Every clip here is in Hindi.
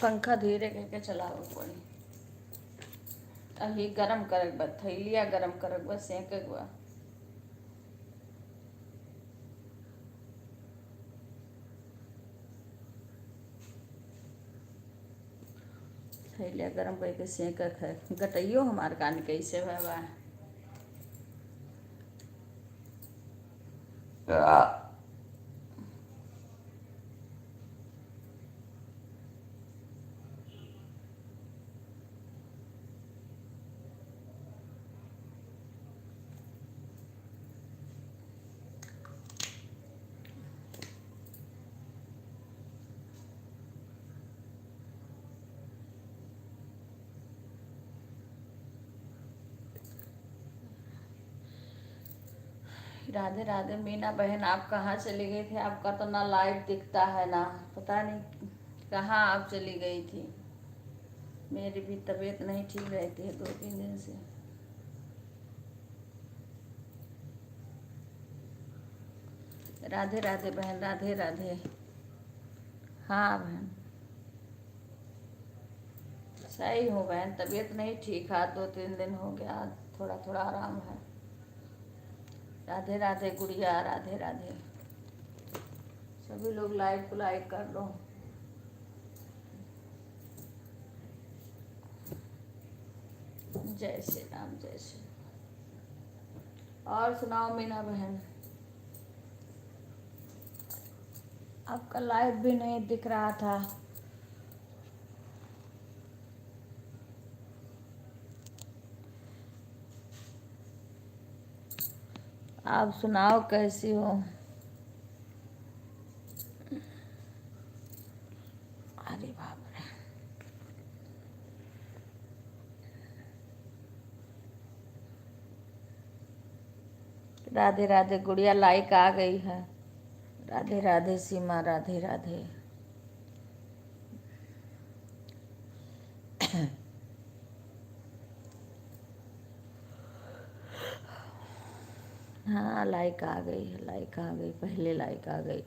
पंखा धीरे करके चलाओ पड़ी। अही गरम करक बा, थैलिया गरम करक बा, सेकक बा। थैलिया गरम करके सेकक है। गटइयो हमार कान कैसे बा। राधे राधे मीना बहन, आप कहाँ चली गई थी? आपका तो ना लाइव दिखता है ना, पता नहीं कहाँ आप चली गई थी। मेरी भी तबीयत नहीं ठीक रहती है 2-3 दिन से। राधे राधे बहन, राधे राधे। हाँ बहन, सही हूँ बहन, तबीयत नहीं ठीक है, 2-3 दिन हो गया, थोड़ा थोड़ा आराम है। राधे राधे गुड़िया, राधे राधे। सभी लोग लाइव को लाइक कर लो। जय श्री राम, जय श्री राम। और सुनाओ मीना बहन, आपका लाइव भी नहीं दिख रहा था। आप सुनाओ कैसी हो? अरे बाप रे। राधे राधे गुड़िया, लाइक आ गई है। राधे राधे सीमा, राधे राधे। हाँ लाइक आ गई है, लाइक आ गई, पहले लाइक आ गई।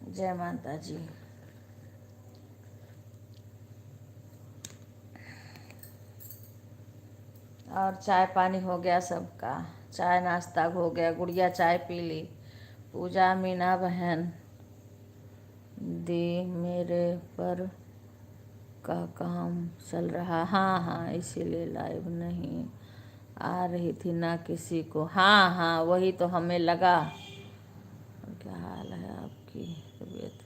जय माता जी। और चाय पानी हो गया सबका? चाय नाश्ता हो गया, गुड़िया चाय पी ली। पूजा, मीना बहन दी, मेरे पर का काम चल रहा। हाँ हाँ, इसीलिए लाइव नहीं आ रही थी ना किसी को। हाँ हाँ, वही तो हमें लगा। क्या हाल है आपकी? तबीयत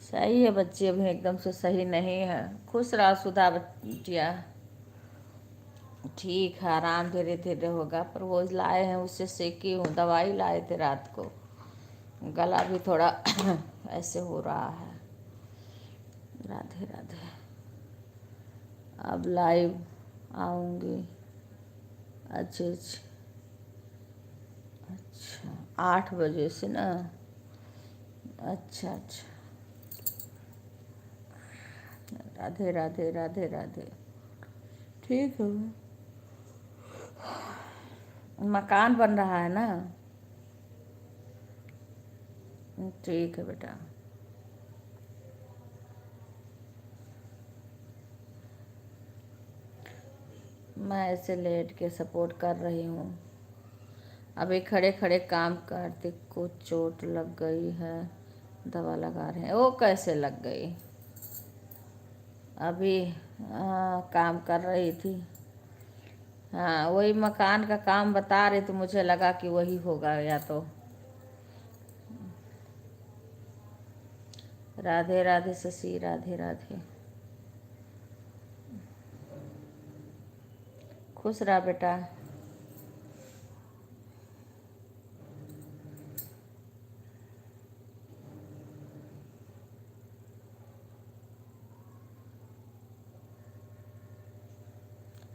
सही है बच्ची, अभी एकदम से सही नहीं है। खुश रहा सुधा बटिया, ठीक है, आराम धीरे धीरे होगा। पर वो लाए हैं, उससे सेकी हूँ, दवाई लाए थे रात को। गला भी थोड़ा ऐसे हो रहा है। राधे राधे। अब लाइव आऊँगी। अच्छा अच्छा, 8 बजे से ना? अच्छा अच्छा। राधे राधे, राधे राधे। ठीक है। मकान बन रहा है ना? ठीक है बेटा। मैं ऐसे लेट के सपोर्ट कर रही हूँ। अभी खड़े खड़े काम करते को चोट लग गई है, दवा लगा रहे हैं। वो कैसे लग गई? अभी काम कर रही थी। हाँ, वही मकान का काम बता रही, तो मुझे लगा कि वही होगा या तो। राधे राधे शशि, राधे राधे। खुश रहा बेटा।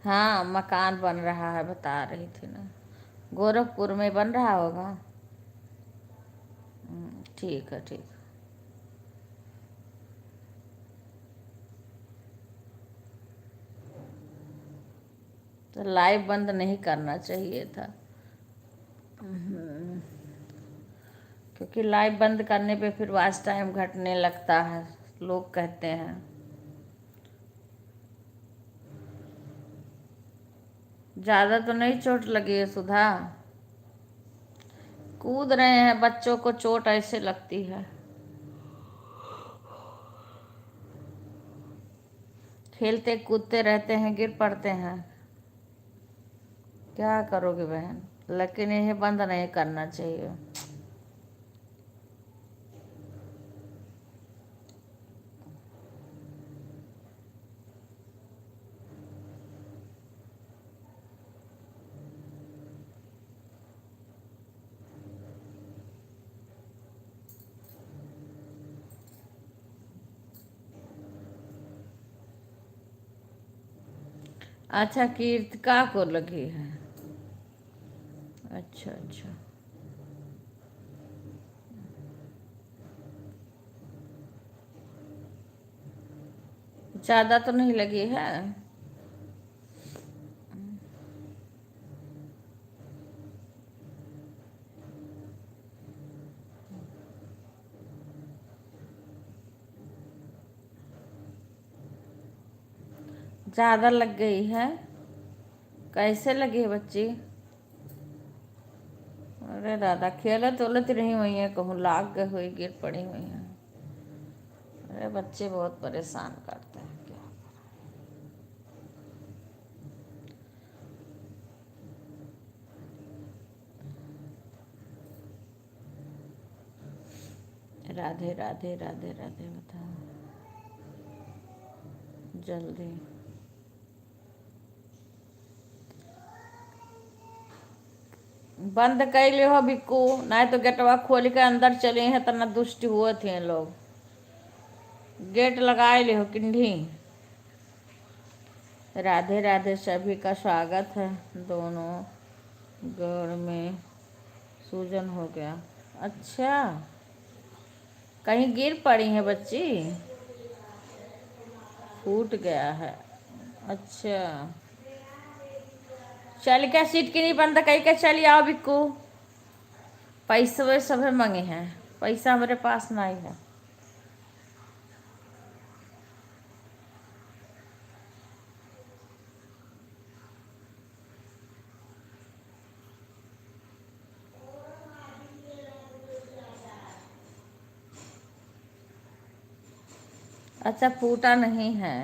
हाँ, मकान बन रहा है, बता रही थी ना। गोरखपुर में बन रहा होगा। ठीक है, ठीक। तो लाइव बंद नहीं करना चाहिए था। क्योंकि लाइव बंद करने पे फिर वॉच टाइम घटने लगता है, लोग कहते हैं। ज़्यादा तो नहीं चोट लगी है सुधा? कूद रहे हैं, बच्चों को चोट ऐसे लगती है, खेलते कूदते रहते हैं, गिर पड़ते हैं। क्या करोगे बहन, लेकिन इन्हें बंद नहीं करना चाहिए। अच्छा, कीर्तिका को लगी है? अच्छा अच्छा। ज़्यादा तो नहीं लगी है? ज़्यादा लग गई है? कैसे लगी है बच्ची? अरे दादा, खेलत उलत नहीं हुई है, कहूँ लाग गई हुई, गिर पड़ी हुई है। अरे बच्चे बहुत परेशान करते हैं, क्या। राधे राधे राधे राधे, बताओ जल्दी। बंद कर ले हो बिक्कू, नहीं तो गेटवा खोल के अंदर चले हैं, तना दुष्ट हुए थे लोग। गेट लगाए ले हो किंडी। राधे राधे, सभी का स्वागत है। दोनों घर में सूजन हो गया। अच्छा, कहीं गिर पड़ी है बच्ची? फूट गया है? अच्छा, चल क्या सीट की नहीं बंद कही के चली आओ बिक्कू। पैसे वे सब मांगे हैं, पैसा हमारे पास नहीं है। अच्छा, फूटा नहीं है,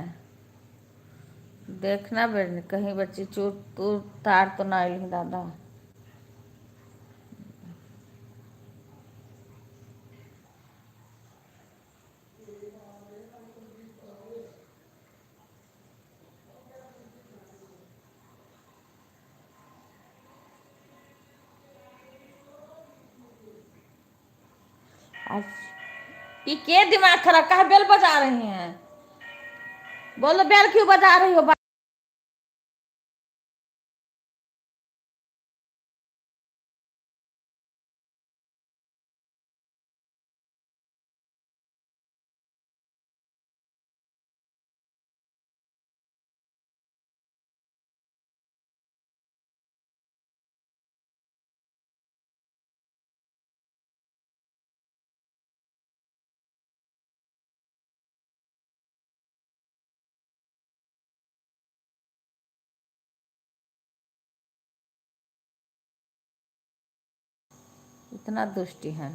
देखना बेटा, कहीं बच्ची चोट तो तार तो ना ली दादा। ये के दिमाग खराब, कहा बेल बजा रही हैं? बोलो बेल क्यों बजा रही हो? इतना दुष्टी है।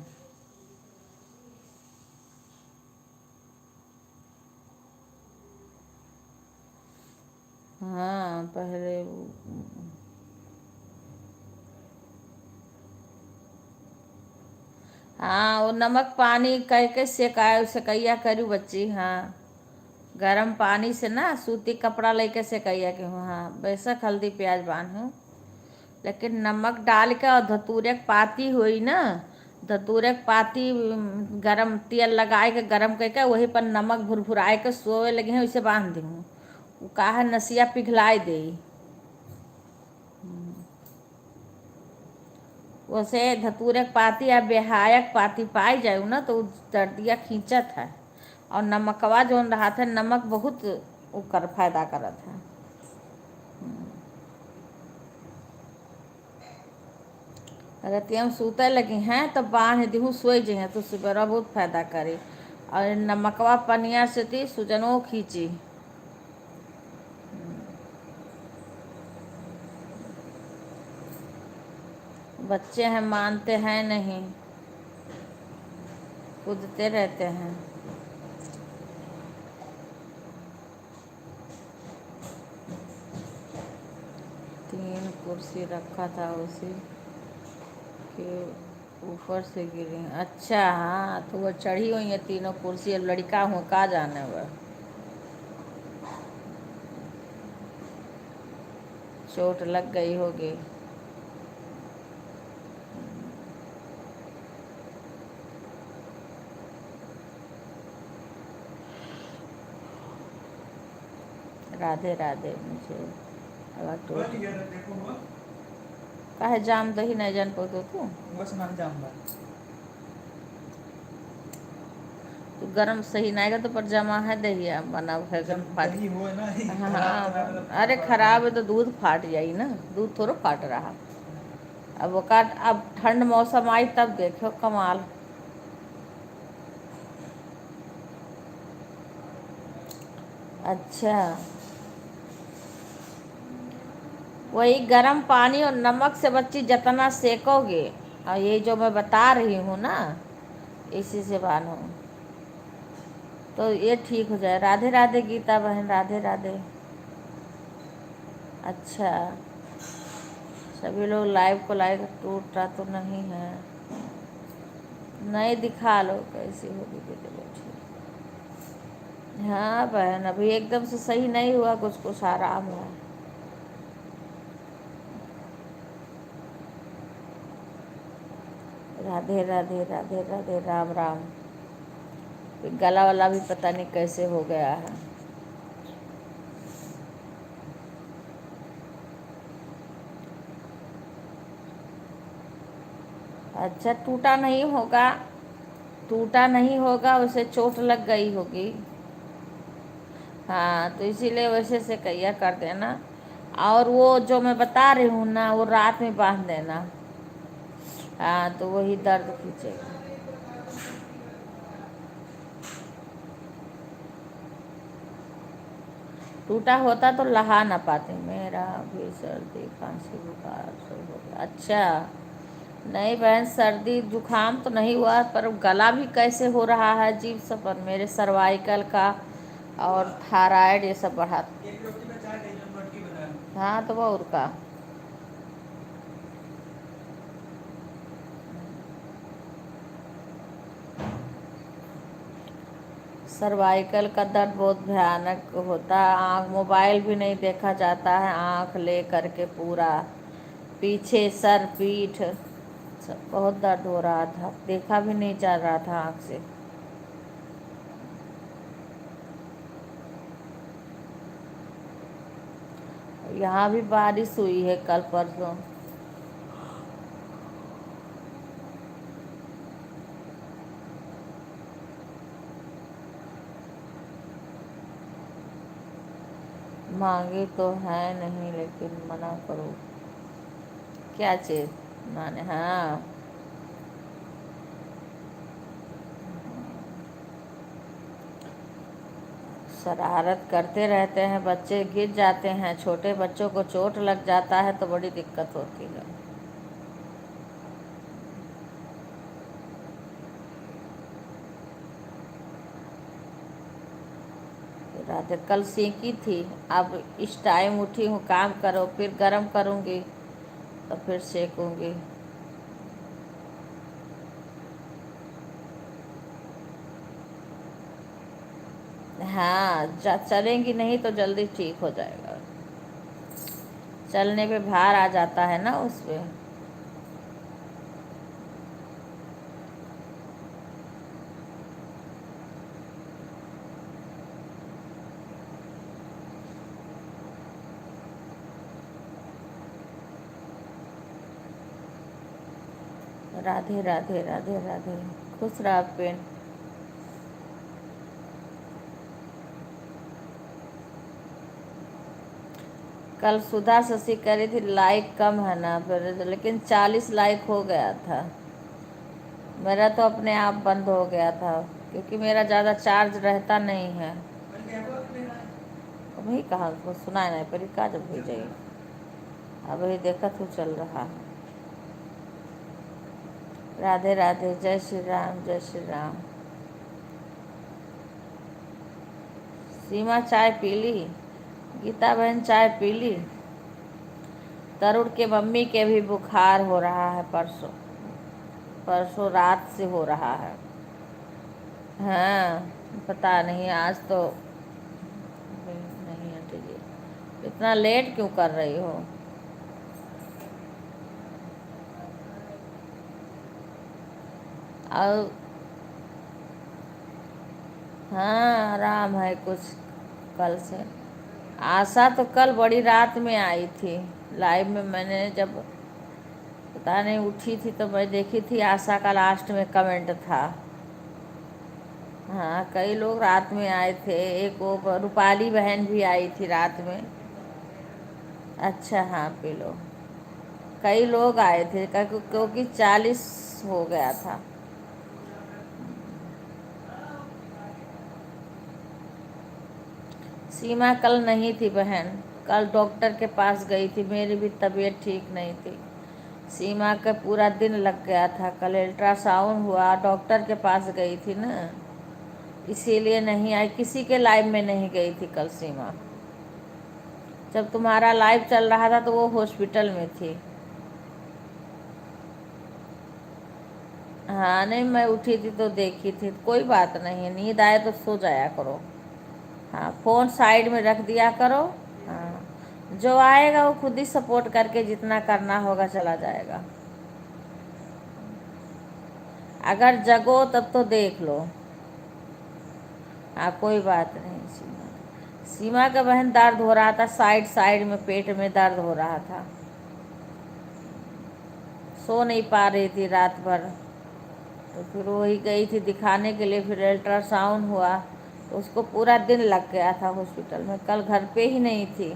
हाँ पहले हाँ, वो नमक पानी कह के सेकाय सेकैया करू बच्ची। हाँ, गरम पानी से ना सूती कपड़ा लेके सेकैया के हूँ। हाँ, बेशक हल्दी प्याज बांधूँ, लेकिन नमक डाल के और धतूरे के पाती हुई ना, धतूरे के पाती गरम तेल लगाए के गरम करके वही पर नमक भुरभुराए के सोए लगे हैं, वैसे बांध दी हूँ। वो कहा नसिया पिघलाई दे। वैसे धतूरे के पाती या बेहायक पाती पाई जाए ना तो दर्दिया खींचत है। और नमकवा जोन रहा था, नमक बहुत कर फायदा करत है। अगर हम सूते लगी हैं तो बांध दीहूँ सोई जइहें तो सुबह बहुत फायदा करी। और नमकवा पनिया से थी सुजनो खींची। बच्चे हैं मानते हैं नहीं, कूदते रहते हैं। तीन कुर्सी रखा था उसी के ऊपर से गिरी। अच्छा हाँ, तो वो चढ़ी हुई है तीनों कुर्सी। अब लड़का हूँ का जाने वह चोट लग गई होगी। राधे राधे। मुझे अगर टोट काहे जाम दही नहीं जान पो तू बस नाम जाम बा तो गरम सही नहीं गा तो पर जमा है दही बना है गरम फाट। दही हो ना ही हाँ खराब तो है, हाँ, मतलब अरे खराब है तो दूध फाट जाई ना, दूध थोड़ा फाट रहा। अब वो काट, अब ठंड मौसम आई तब देखो कमाल। अच्छा, वही गर्म पानी और नमक से बच्ची जितना सेकोगे, और ये जो मैं बता रही हूँ ना, इसी से बांधो तो ये ठीक हो जाए। राधे राधे गीता बहन, राधे राधे। अच्छा, सभी लोग लाइव को लाइक टूटा तो नहीं है, नहीं दिखा लो कैसी होगी वीडियो ठीक। हाँ बहन, अभी एकदम से सही नहीं हुआ, कुछ कुछ आराम है। राधे राधे राधे राधे, राम राम। गला वाला भी पता नहीं कैसे हो गया है। अच्छा, टूटा नहीं होगा, टूटा नहीं होगा, उसे चोट लग गई होगी। हाँ तो इसीलिए वैसे से कैया कर देना। और वो जो मैं बता रही हूँ ना, वो रात में बांध देना। हाँ तो वही दर्द खींचेगा। टूटा होता तो लहा ना पाते। मेरा भी सर्दी खांसी बुखार सब हो गया। अच्छा, नहीं बहन, सर्दी जुकाम तो नहीं हुआ, पर गला भी कैसे हो रहा है अजीब सा, पर मेरे सर्वाइकल का और थायराइड ये सब बढ़ा। एक रोटी में चार कहीं रोटी बना लो। हाँ तो वो और का सर्वाइकल का दर्द बहुत भयानक होता है। आँख, मोबाइल भी नहीं देखा जाता है, आँख ले करके पूरा पीछे सर पीठ सब बहुत दर्द हो रहा था, देखा भी नहीं जा रहा था आँख से। यहाँ भी बारिश हुई है कल परसों। मांगी तो है नहीं, लेकिन मना करो क्या चीज़ माने। हाँ, शरारत करते रहते हैं बच्चे, गिर जाते हैं, छोटे बच्चों को चोट लग जाता है तो बड़ी दिक्कत होती है। रात कल सेकी थी, अब इस टाइम उठी हूँ, काम करो फिर गरम करूँगी तो फिर सेकूँगी। हाँ, चलेंगी नहीं तो जल्दी ठीक हो जाएगा। चलने पे भार आ जाता है ना उस पे। राधे राधे राधे राधे, खुश रहा पेन। कल सुधा शशि कह रही थी लाइक कम है ना, फिर लेकिन 40 लाइक हो गया था। मेरा तो अपने आप बंद हो गया था क्योंकि मेरा ज़्यादा चार्ज रहता नहीं है। मैंने क्या बोला कि मेरा है? वही कहा उसको सुना नहीं, पर का जब हो जाइए अब ही देखा तो चल रहा है। राधे राधे, जय श्री राम, जय श्री राम। सीमा चाय पी ली? गीता बहन चाय पी ली? तरुण के मम्मी के भी बुखार हो रहा है, परसों परसों रात से हो रहा है। हाँ पता नहीं, आज तो नहीं आंटी जी, इतना लेट क्यों कर रही हो? और हाँ आराम है कुछ कल से। आशा तो कल बड़ी रात में आई थी लाइव में, मैंने जब पता नहीं उठी थी तो मैं देखी थी आशा का लास्ट में कमेंट था। हाँ कई लोग रात में आए थे, एक वो रूपाली बहन भी आई थी रात में। अच्छा हाँ पी लो। कई लोग आए थे क्योंकि 40 हो गया था। सीमा कल नहीं थी बहन, कल डॉक्टर के पास गई थी, मेरी भी तबीयत ठीक नहीं थी। सीमा का पूरा दिन लग गया था, कल अल्ट्रासाउंड हुआ, डॉक्टर के पास गई थी ना, इसीलिए नहीं आई, किसी के लाइव में नहीं गई थी कल सीमा। जब तुम्हारा लाइव चल रहा था तो वो हॉस्पिटल में थी। हाँ नहीं मैं उठी थी तो देखी थी, कोई बात नहीं, नींद आए तो सो जाया करो। हाँ फ़ोन साइड में रख दिया करो। हाँ जो आएगा वो खुद ही सपोर्ट करके जितना करना होगा चला जाएगा। अगर जगो तब तो देख लो। हाँ कोई बात नहीं। सीमा सीमा का बहन दर्द हो रहा था, साइड साइड में पेट में दर्द हो रहा था, सो नहीं पा रही थी रात भर, तो फिर वही गई थी दिखाने के लिए, फिर अल्ट्रासाउंड हुआ तो उसको पूरा दिन लग गया था हॉस्पिटल में, कल घर पे ही नहीं थी।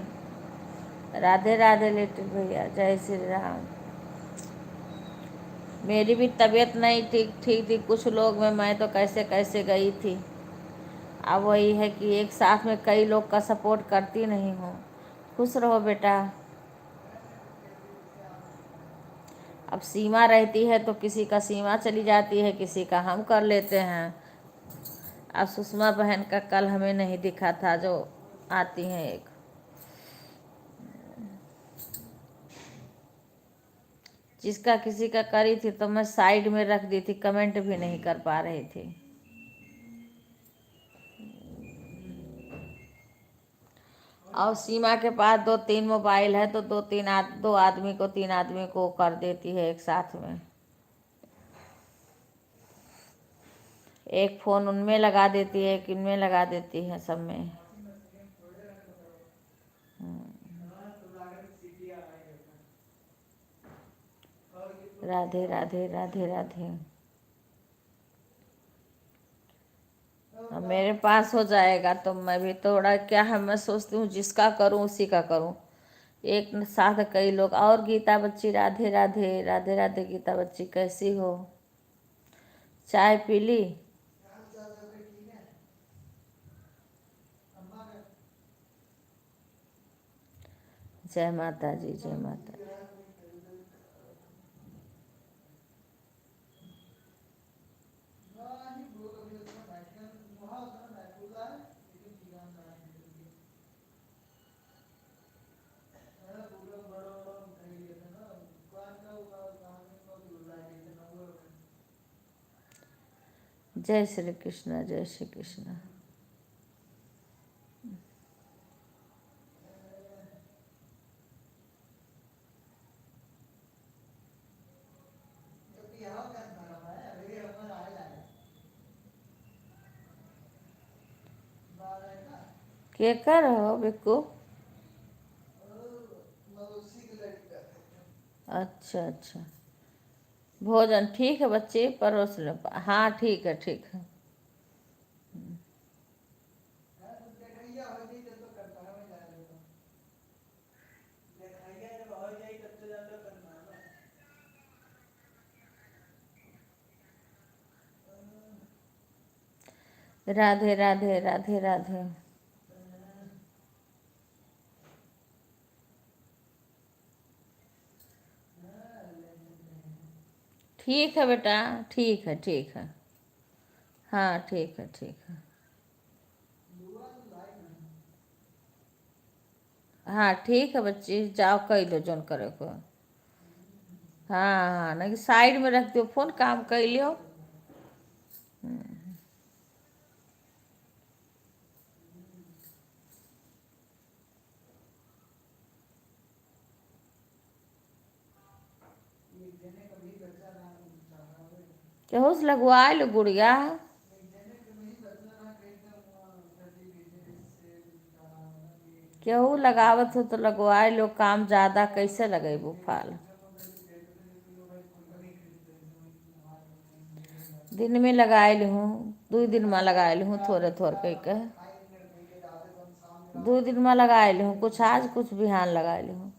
राधे राधे लिटिल भैया, जय श्री राम। मेरी भी तबीयत नहीं ठीक ठीक थी, कुछ लोग में मैं तो कैसे कैसे गई थी। अब वही है कि एक साथ में कई लोग का सपोर्ट करती नहीं हूँ। खुश रहो बेटा। अब सीमा रहती है तो किसी का सीमा चली जाती है, किसी का हम कर लेते हैं। अब सुषमा बहन का कल हमें नहीं दिखा था, जो आती हैं एक, जिसका किसी का करी थी तो मैं साइड में रख दी थी, कमेंट भी नहीं कर पा रही थी। और सीमा के पास 2-3 मोबाइल है तो दो आदमी को 3 आदमी को कर देती है एक साथ में। एक फ़ोन उनमें लगा देती है, एक इनमें लगा देती है, सब में। राधे राधे, राधे राधे। अब मेरे पास हो जाएगा तो मैं भी थोड़ा, क्या है मैं सोचती हूँ जिसका करूँ उसी का करूँ, एक साथ कई लोग। और गीता बच्ची, राधे राधे, राधे राधे गीता बच्ची, कैसी हो? चाय पी ली? जय माता जी, जय माता जी। जय श्री कृष्ण, जय श्री कृष्ण। के कर हो बिक्कू? अच्छा अच्छा, भोजन ठीक है बच्चे, परोस लो। हाँ ठीक है, ठीक है। राधे राधे राधे राधे। ठीक है बेटा, ठीक है ठीक है। हाँ ठीक है ठीक है। हाँ ठीक है बच्ची, जाओ कह दो जोन करे को। हाँ हाँ, नहीं साइड में रख दो फोन, काम कर लियो। केहू से लगवा लो गुड़िया। केहू लगावत हो तो लगवाए लो, काम ज़्यादा कैसे लगेबू फाल। दिन में लगाए हूँ, 2 दिन में लगाए हूँ, थोड़े थोड़े कह के 2 दिन में लगाए हूँ, कुछ आज कुछ बिहान लगाए हूँ।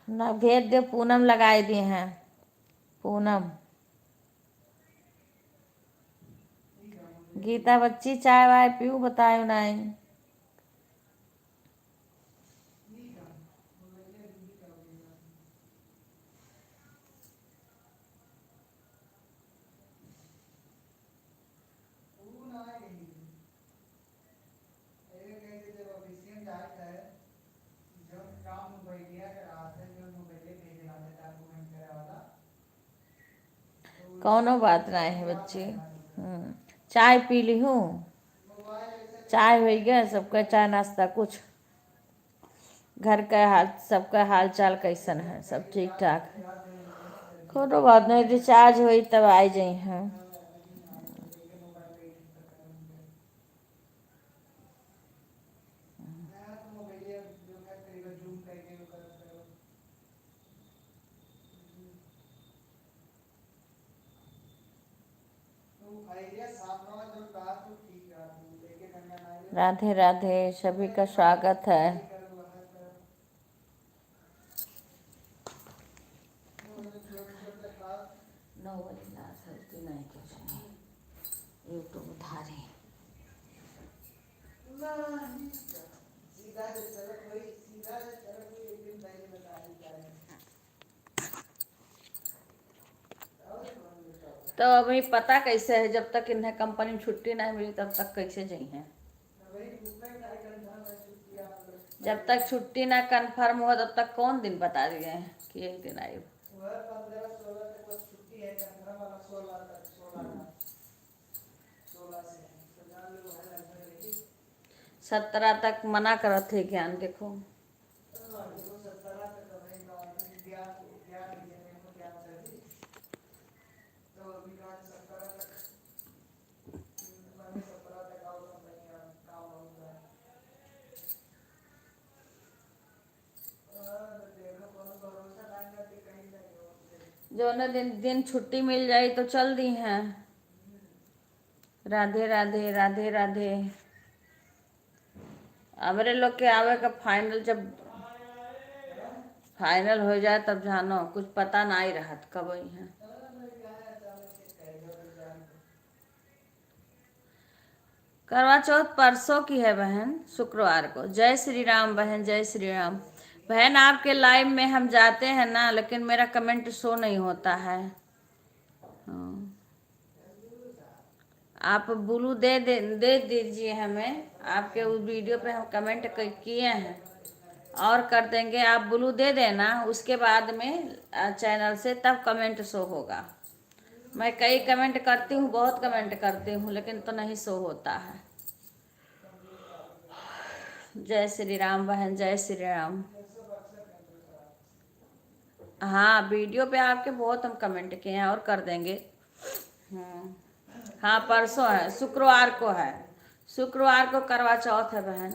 ना भेज दे, पूनम लगाए दिए हैं, पूनम। गीता बच्ची चाय वाय पीऊ, बताए नहीं। कौनो बात नहीं है बच्ची। चाय पी ली हूँ, चाय हो गया सबका, चाय नाश्ता कुछ। घर का हाल, सबका हाल चाल कैसन है? सब ठीक ठाक? कोनो बात नहीं, रिचार्ज हुई तब आई जाइ हैं। राधे राधे, सभी का स्वागत है। यूट्यूब धारे तो अभी पता कैसे है, जब तक इन्हें कंपनी में छुट्टी नहीं मिली तब तक कैसे जाइए? जब तक छुट्टी ना कंफर्म हो तब तक कौन दिन बता दिए हैं कि एक दिन आई? 17 तक मना करत थे ज्ञान, देखो। जो न दिन छुट्टी मिल जाए तो चल दी हैं। राधे राधे राधे राधे। हमारे लोग के आवे का फाइनल, जब फाइनल हो जाए तब जानो, कुछ पता नहीं रहा कब आई है। करवा चौथ परसों की है बहन, शुक्रवार को। जय श्री राम बहन, जय श्री राम। बहन आपके लाइव में हम जाते हैं ना, लेकिन मेरा कमेंट शो नहीं होता है। आप ब्लू दे दीजिए हमें, आपके उस वीडियो पे हम कमेंट किए हैं और कर देंगे। आप ब्लू दे देना, उसके बाद में चैनल से तब कमेंट शो होगा। मैं कई कमेंट करती हूँ, बहुत कमेंट करती हूँ, लेकिन तो नहीं शो होता है। जय श्री राम बहन, जय श्री राम। हाँ वीडियो पे आपके बहुत हम कमेंट किए हैं और कर देंगे। हाँ परसों है, शुक्रवार को है, शुक्रवार को करवा चौथ है बहन।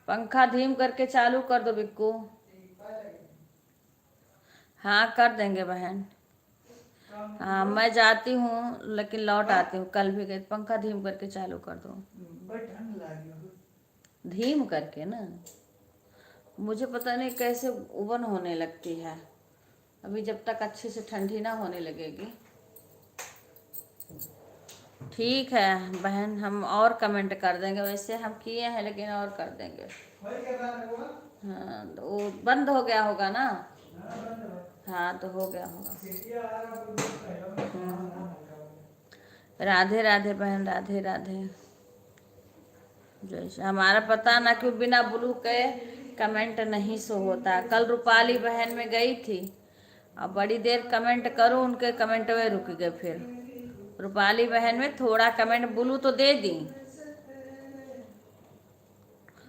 पंखा धीम करके चालू कर दो बिक्कू। हाँ कर देंगे बहन। हाँ मैं जाती हूँ लेकिन लौट आती हूँ, कल भी गई। पंखा धीम करके चालू कर दो, धीम करके ना। मुझे पता नहीं कैसे उबन होने लगती है। अभी जब तक अच्छे से ठंडी ना होने लगेगी। ठीक है बहन, हम और कमेंट कर देंगे, वैसे हम किए हैं लेकिन और कर देंगे। हाँ तो वो बंद हो गया होगा ना। हाँ तो हो गया होगा। राधे राधे बहन, राधे राधे। जैसे हमारा पता ना क्यों बिना ब्लू के कमेंट नहीं शो होता। कल रूपाली बहन में गई थी, अब बड़ी देर कमेंट करूँ, उनके कमेंट में रुक गए। फिर रूपाली बहन में थोड़ा कमेंट ब्लू तो दे दी।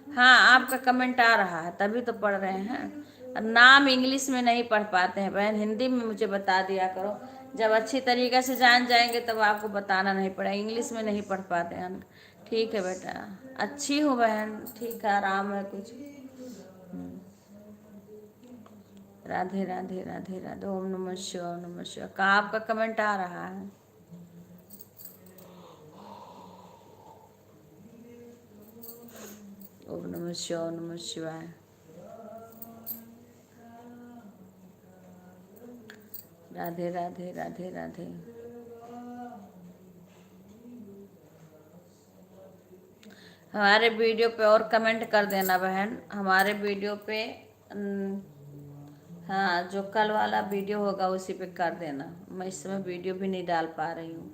हाँ आपका कमेंट आ रहा है तभी तो पढ़ रहे हैं। नाम इंग्लिश में नहीं पढ़ पाते हैं बहन, हिंदी में मुझे बता दिया करो। जब अच्छी तरीके से जान जाएंगे तब आपको बताना नहीं पड़ेगा, इंग्लिश में नहीं पढ़ पाते हैं। ठीक है बेटा, अच्छी हूँ बहन, ठीक है, आराम है कुछ। राधे राधे राधे राधे। ओम नमः शिवाय, ओम नमः शिवाय। कहाँ आपका कमेंट आ रहा है? ओम नमः शिवाय, ओम नमः शिवाय। राधे राधे राधे राधे। हमारे वीडियो पे और कमेंट कर देना बहन, हमारे वीडियो पे हाँ जो कल वाला वीडियो होगा उसी पे कर देना। मैं इस समय वीडियो भी नहीं डाल पा रही हूँ।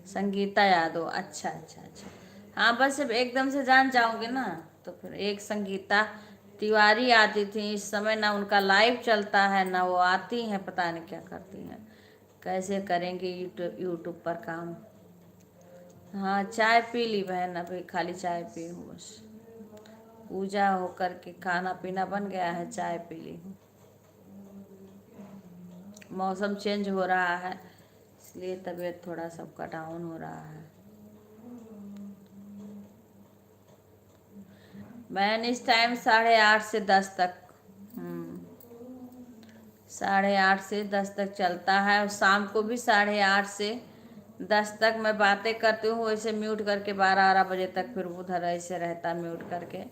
संगीता यादव, अच्छा अच्छा अच्छा। हाँ बस जब एकदम से जान जाओगे ना तो फिर एक संगीता तिवारी आती थी, इस समय ना उनका लाइव चलता है ना वो आती हैं, पता नहीं क्या करती हैं, कैसे करेंगे यूट्यूब पर काम। हाँ चाय पी ली बहन, अभी खाली चाय पी हूँ बस। पूजा हो करके खाना पीना बन गया है, चाय पी ली हूँ। मौसम चेंज हो रहा है इसलिए तबीयत थोड़ा सबका डाउन हो रहा है। मैंने इस टाइम 8:30 से 10 तक 8:30 से 10 तक चलता है, और शाम को भी 8:30 से 10 तक मैं बातें करती हूँ, वैसे म्यूट करके 12-12 बजे तक फिर उधर ऐसे रहता म्यूट करके।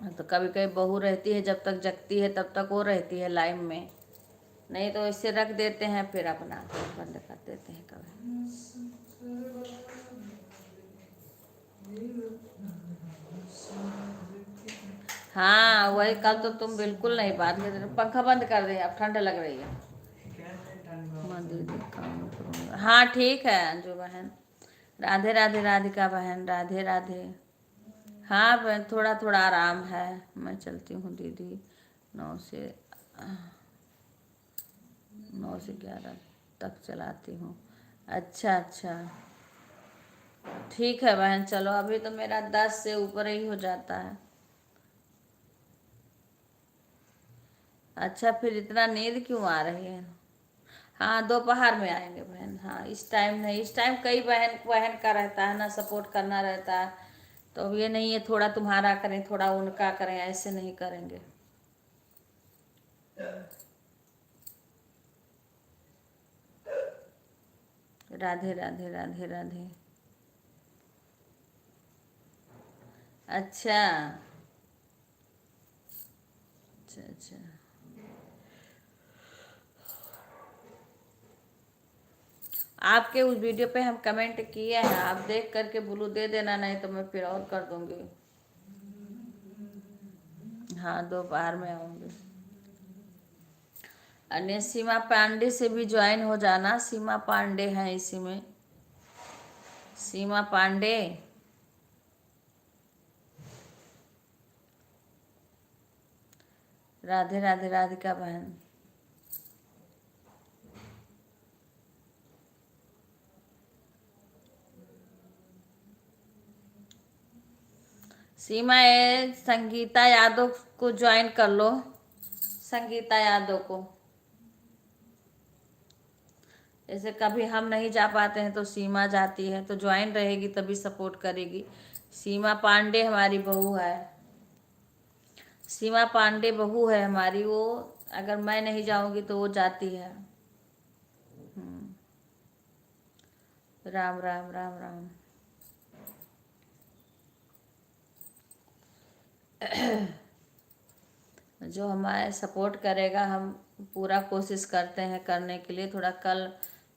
तो कभी कभी बहू रहती है, जब तक जगती है तब तक वो रहती है लाइव में, नहीं तो ऐसे रख देते हैं फिर अपना बंद कर देते हैं कभी। हाँ वही, कल तो तुम बिल्कुल नहीं बात करते। पंखा बंद कर दे, अब ठंड लग रही है। हाँ ठीक है अंजू बहन। राधे राधे राधिका बहन, राधे राधे। हाँ बहन थोड़ा थोड़ा आराम है, मैं चलती हूँ दीदी 9 से 11 तक चलाती हूँ। अच्छा अच्छा ठीक है बहन, चलो अभी तो मेरा 10 से ऊपर ही हो जाता है। अच्छा फिर इतना नींद क्यों आ रही है? हाँ दोपहर में आएंगे बहन, हाँ इस टाइम नहीं, इस टाइम कई बहन बहन का रहता है ना, सपोर्ट करना रहता है, तो अब ये नहीं है थोड़ा तुम्हारा करें थोड़ा उनका करें, ऐसे नहीं करेंगे। राधे राधे राधे राधे। अच्छा अच्छा अच्छा। आपके उस वीडियो पे हम कमेंट किए हैं, आप देख करके ब्लू दे देना, नहीं तो मैं फिर और कर दूंगी। हाँ दोपहर में आऊंगी। अन्य सीमा पांडे से भी ज्वाइन हो जाना, सीमा पांडे हैं इसी में, सीमा पांडे। राधे राधे राधिका बहन। सीमा है, संगीता यादव को ज्वाइन कर लो, संगीता यादव को। जैसे कभी हम नहीं जा पाते हैं तो सीमा जाती है, तो ज्वाइन रहेगी तभी सपोर्ट करेगी। सीमा पांडे हमारी बहू है, सीमा पांडे बहू है हमारी, वो अगर मैं नहीं जाऊंगी तो वो जाती है। राम राम राम राम। जो हमारे सपोर्ट करेगा हम पूरा कोशिश करते हैं करने के लिए। थोड़ा कल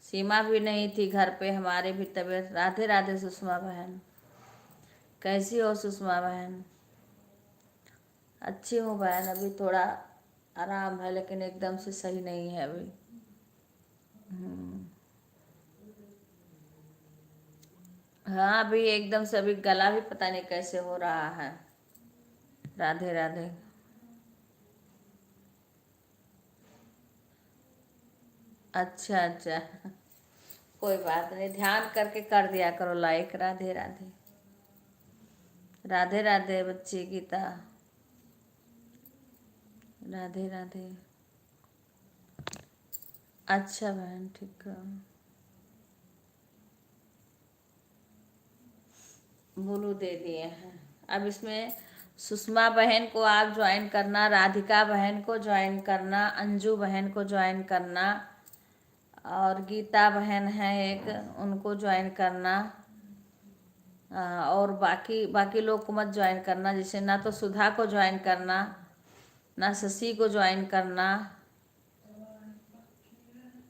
सीमा भी नहीं थी घर पे, हमारे भी तबीयत। राधे राधे सुषमा बहन, कैसी हो सुषमा बहन? अच्छी हूँ बहन, अभी थोड़ा आराम है लेकिन एकदम से सही नहीं है अभी। हाँ अभी एकदम से अभी गला भी पता नहीं कैसे हो रहा है। राधे राधे। अच्छा अच्छा, कोई बात नहीं, ध्यान करके कर दिया करो लाइक। राधे राधे। राधे राधे बच्ची गीता। राधे राधे। अच्छा बहन ठीक है। ब्लू दे दिए हैं। अब इसमें सुषमा बहन को आप ज्वाइन करना, राधिका बहन को ज्वाइन करना, अंजू बहन को ज्वाइन करना, और गीता बहन है एक, उनको ज्वाइन करना। और बाकी बाकी लोग को मत ज्वाइन करना, जैसे ना तो सुधा को ज्वाइन करना, ना शशि को ज्वाइन करना,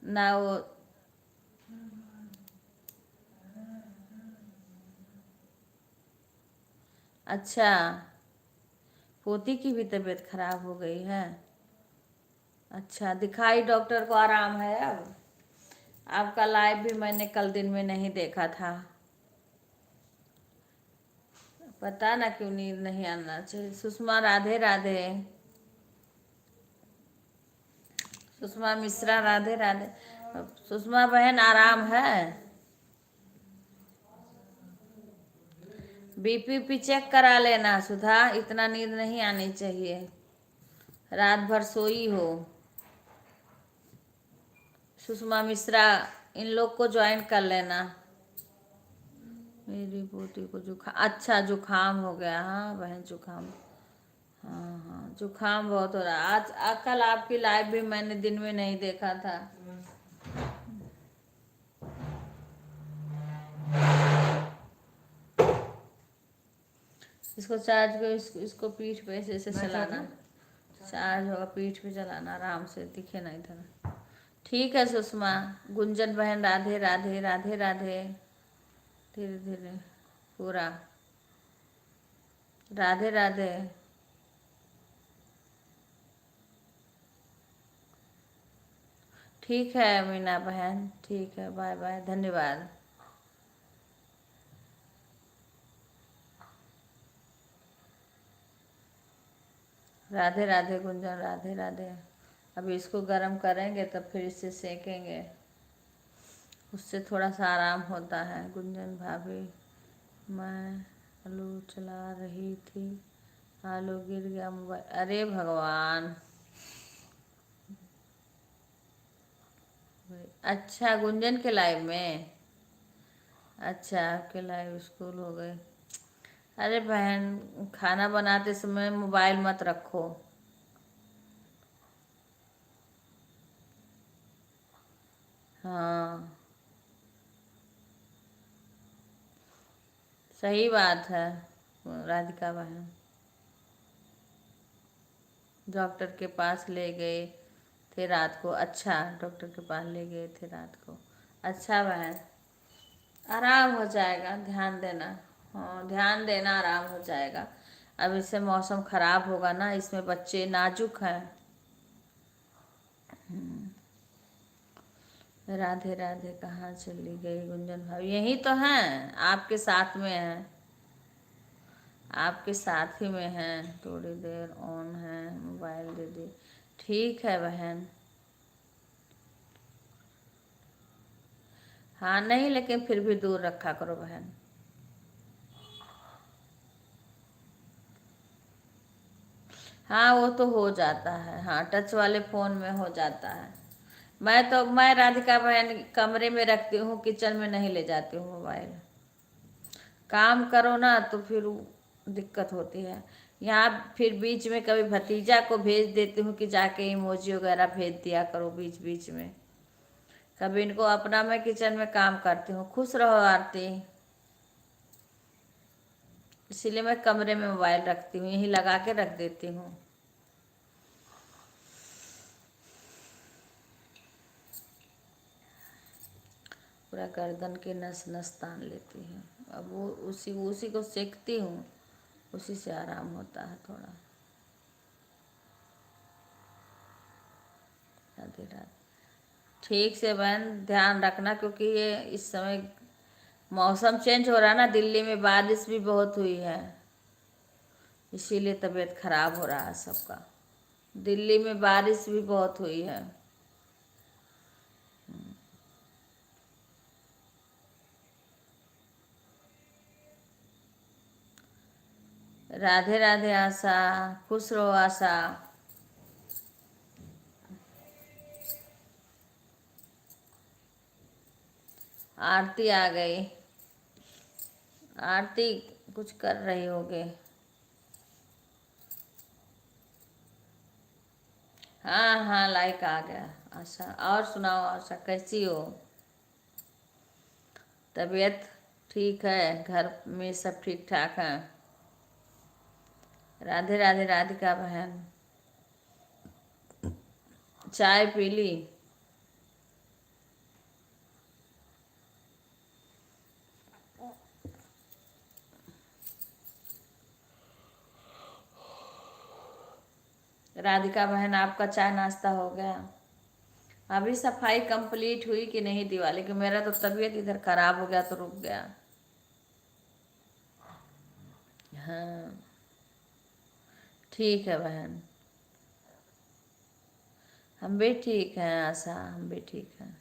ना वो। अच्छा, पोती की भी तबीयत खराब हो गई है। अच्छा, दिखाई डॉक्टर को आराम है अब? आपका लाइव भी मैंने कल दिन में नहीं देखा था। पता ना क्यों नींद नहीं आना चाहिए। सुषमा राधे राधे। सुषमा मिश्रा राधे राधे। सुषमा बहन आराम है? बीपी पी चेक करा लेना सुधा, इतना नींद नहीं आनी चाहिए। रात भर सोई हो। सुषमा मिश्रा, इन लोग को ज्वाइन कर लेना। मेरी पोती को जुकाम, अच्छा जुकाम हो गया। हाँ बहन जुकाम, हाँ हाँ जुकाम बहुत हो रहा है। कल आपकी लाइव भी मैंने दिन में नहीं देखा था। इसको चार्ज को, इसको पीठ पे ऐसे चलाना, चार्ज होगा। पीठ पे चलाना, आराम से, दिखे ना इधर। ठीक है सुषमा। गुंजन बहन राधे राधे। राधे राधे। धीरे धीरे पूरा। राधे राधे। ठीक है मीना बहन, ठीक है, बाय बाय, धन्यवाद। राधे राधे गुंजन, राधे राधे। अभी इसको गर्म करेंगे तब फिर इसे सेकेंगे, उससे थोड़ा सा आराम होता है। गुंजन भाभी, मैं आलू चला रही थी, आलू गिर गया मोबाइल। अरे भगवान। अच्छा, गुंजन के लाइव में? अच्छा, आपके लाइव स्कूल हो गए। अरे बहन, खाना बनाते समय मोबाइल मत रखो। हाँ सही बात है राधिका बहन। डॉक्टर के पास ले गए थे रात को? अच्छा, डॉक्टर के पास ले गए थे रात को। अच्छा बहन, आराम हो जाएगा, ध्यान देना। हाँ ध्यान देना, आराम हो जाएगा। अब इससे मौसम खराब होगा ना, इसमें बच्चे नाजुक हैं। राधे राधे। कहाँ चली गई गुंजन भाभी? यही तो हैं, आपके साथ में हैं, आपके साथ ही में हैं। थोड़ी देर ऑन है मोबाइल दीदी। ठीक है बहन। हाँ नहीं, लेकिन फिर भी दूर रखा करो बहन। हाँ वो तो हो जाता है, हाँ टच वाले फ़ोन में हो जाता है। मैं राधिका बहन कमरे में रखती हूँ, किचन में नहीं ले जाती हूँ मोबाइल। काम करो ना तो फिर दिक्कत होती है। यहाँ फिर बीच में कभी भतीजा को भेज देती हूँ कि जाके इमोजी वगैरह भेज दिया करो बीच बीच में। कभी इनको अपना, मैं किचन में काम करती हूँ। खुश रहो आरती। इसीलिए मैं कमरे में मोबाइल रखती हूँ, यहीं लगा के रख देती हूँ। पूरा गर्दन के नस नस तान लेती है। अब वो उसी उसी को सेकती हूँ, उसी से आराम होता है थोड़ा। राधे राधे। ठीक से बहन ध्यान रखना, क्योंकि ये इस समय मौसम चेंज हो रहा है ना, दिल्ली में बारिश भी बहुत हुई है, इसीलिए तबीयत खराब हो रहा है सबका। दिल्ली में बारिश भी बहुत हुई है। राधे राधे आशा, खुश रहो आशा। आरती आ गई। आरती कुछ कर रही होगी। हाँ हाँ, लाइक आ गया आशा। और सुनाओ आशा, कैसी हो? तबीयत ठीक है? घर में सब ठीक ठाक है? राधे राधे राधिका बहन, चाय पी ली? राधिका बहन, आपका चाय नाश्ता हो गया? अभी सफाई कंप्लीट हुई कि नहीं दिवाली की? मेरा तो तबीयत इधर खराब हो गया तो रुक गया। हाँ ठीक है बहन, हम भी ठीक हैं आशा, हम भी ठीक हैं।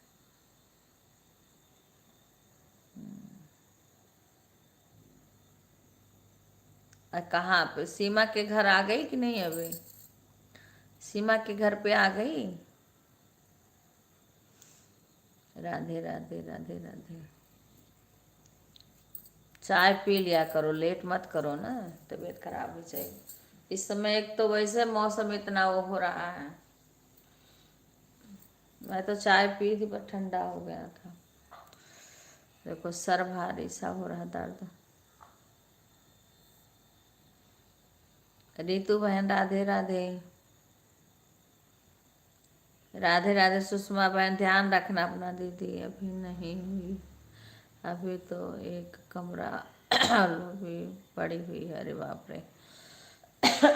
कहाँ पे? सीमा के घर आ गई कि नहीं अभी? सीमा के घर पे आ गई? राधे राधे राधे राधे। चाय पी लिया करो, लेट मत करो ना, तबीयत खराब हो जाएगी। इस समय एक तो वैसे मौसम इतना वो हो रहा है। मैं तो चाय पी थी पर ठंडा हो गया था। देखो सर भारी सा हो रहा, दर्द। रितु बहन राधे राधे। राधे राधे सुषमा बहन, ध्यान रखना अपना दीदी, अभी नहीं हुई, अभी तो एक कमरा भी पड़ी हुई है। अरे बाप रे।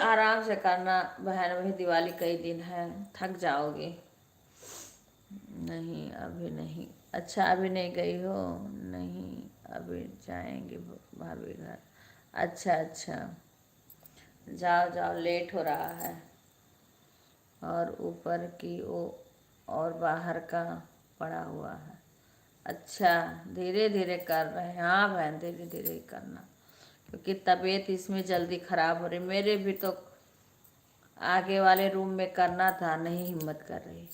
आराम से करना बहन, वही दिवाली कई दिन है, थक जाओगी। नहीं अभी नहीं। अच्छा अभी नहीं गई हो? नहीं, अभी जाएंगे भाभी घर। अच्छा अच्छा, जाओ जाओ, लेट हो रहा है। और ऊपर की वो और बाहर का पड़ा हुआ है। अच्छा, धीरे धीरे कर रहे हैं। हाँ बहन, धीरे धीरे ही करना, क्योंकि तबीयत इसमें जल्दी खराब हो रही। मेरे भी तो आगे वाले रूम में करना था, नहीं हिम्मत कर रही।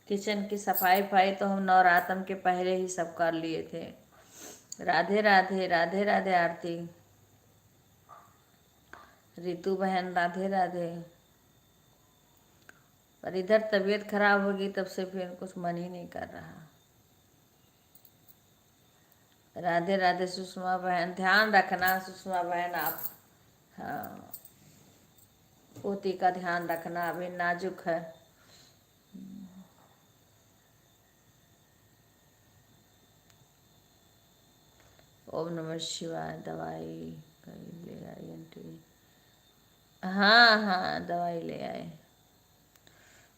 किचन की सफाई फाई तो हम नवरात्र के पहले ही सब कर लिए थे। राधे राधे राधे राधे आरती। रितु बहन राधे राधे। पर इधर तबीयत खराब होगी तब से फिर कुछ मन ही नहीं कर रहा। राधे राधे सुषमा बहन, ध्यान रखना सुषमा बहन आप। हाँ, पोती का ध्यान रखना, अभी नाजुक है। ओम नमः शिवाय। दवाई कहीं ले आई आंटी? हाँ हाँ, दवाई ले आए।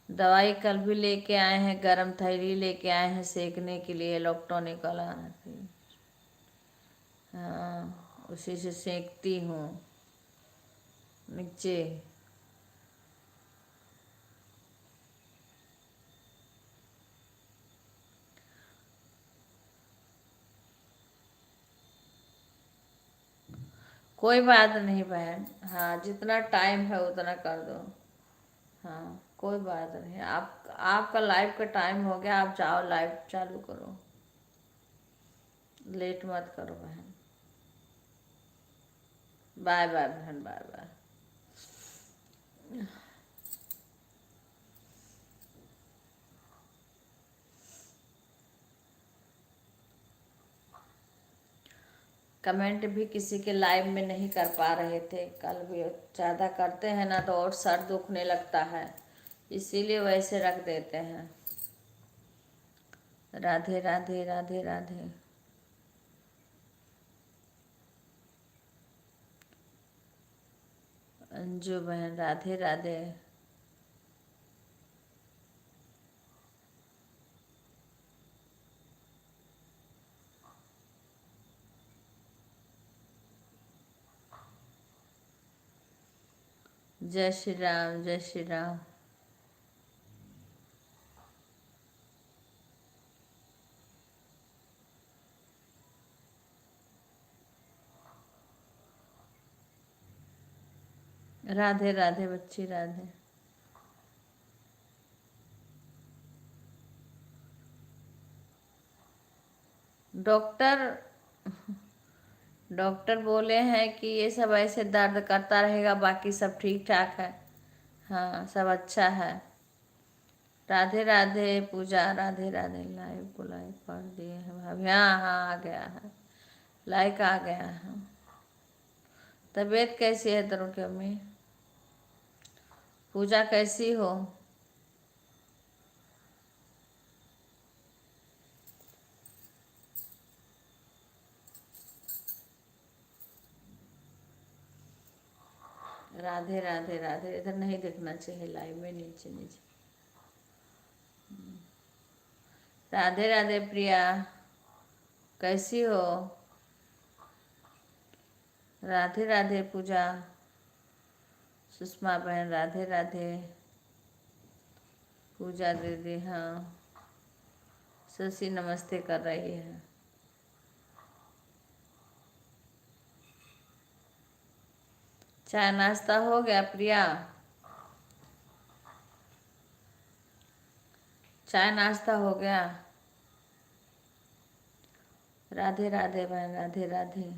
दवाई कल भी लेके आए हैं, गरम थैली लेके आए हैं सेकने के लिए, इलेक्ट्रॉनिक वाला थी। हाँ, उसी से सेकती हूँ नीचे। कोई बात नहीं बहन, हाँ जितना टाइम है उतना कर दो। हाँ कोई बात नहीं, आपका लाइव का टाइम हो गया, आप जाओ लाइव चालू करो, लेट मत करो बहन। बाय बाय बहन, बाय बाय। कमेंट भी किसी के लाइव में नहीं कर पा रहे थे कल भी। ज़्यादा करते हैं ना तो और सर दुखने लगता है, इसीलिए वैसे रख देते हैं। राधे राधे राधे राधे। अंजू बहन राधे राधे। जय श्री राम, जय श्री राम। राधे राधे बच्ची राधे। डॉक्टर बोले हैं कि ये सब ऐसे दर्द करता रहेगा, बाकी सब ठीक ठाक है। हाँ, सब अच्छा है। राधे राधे पूजा, राधे राधे। लाइव को लाइक कर दिए हैं भाभी। हाँ हाँ, आ गया है, लाइक आ गया है। तबीयत कैसी है तरुण की अम्मी? पूजा कैसी हो? राधे राधे राधे। इधर नहीं देखना चाहिए लाइव में, नीचे नीचे। राधे राधे प्रिया, कैसी हो? राधे राधे पूजा। सुषमा बहन राधे राधे। पूजा दीदी, हाँ। शशि नमस्ते कर रही है। चाय नाश्ता हो गया प्रिया? चाय नाश्ता हो गया? राधे राधे बहन, राधे राधे।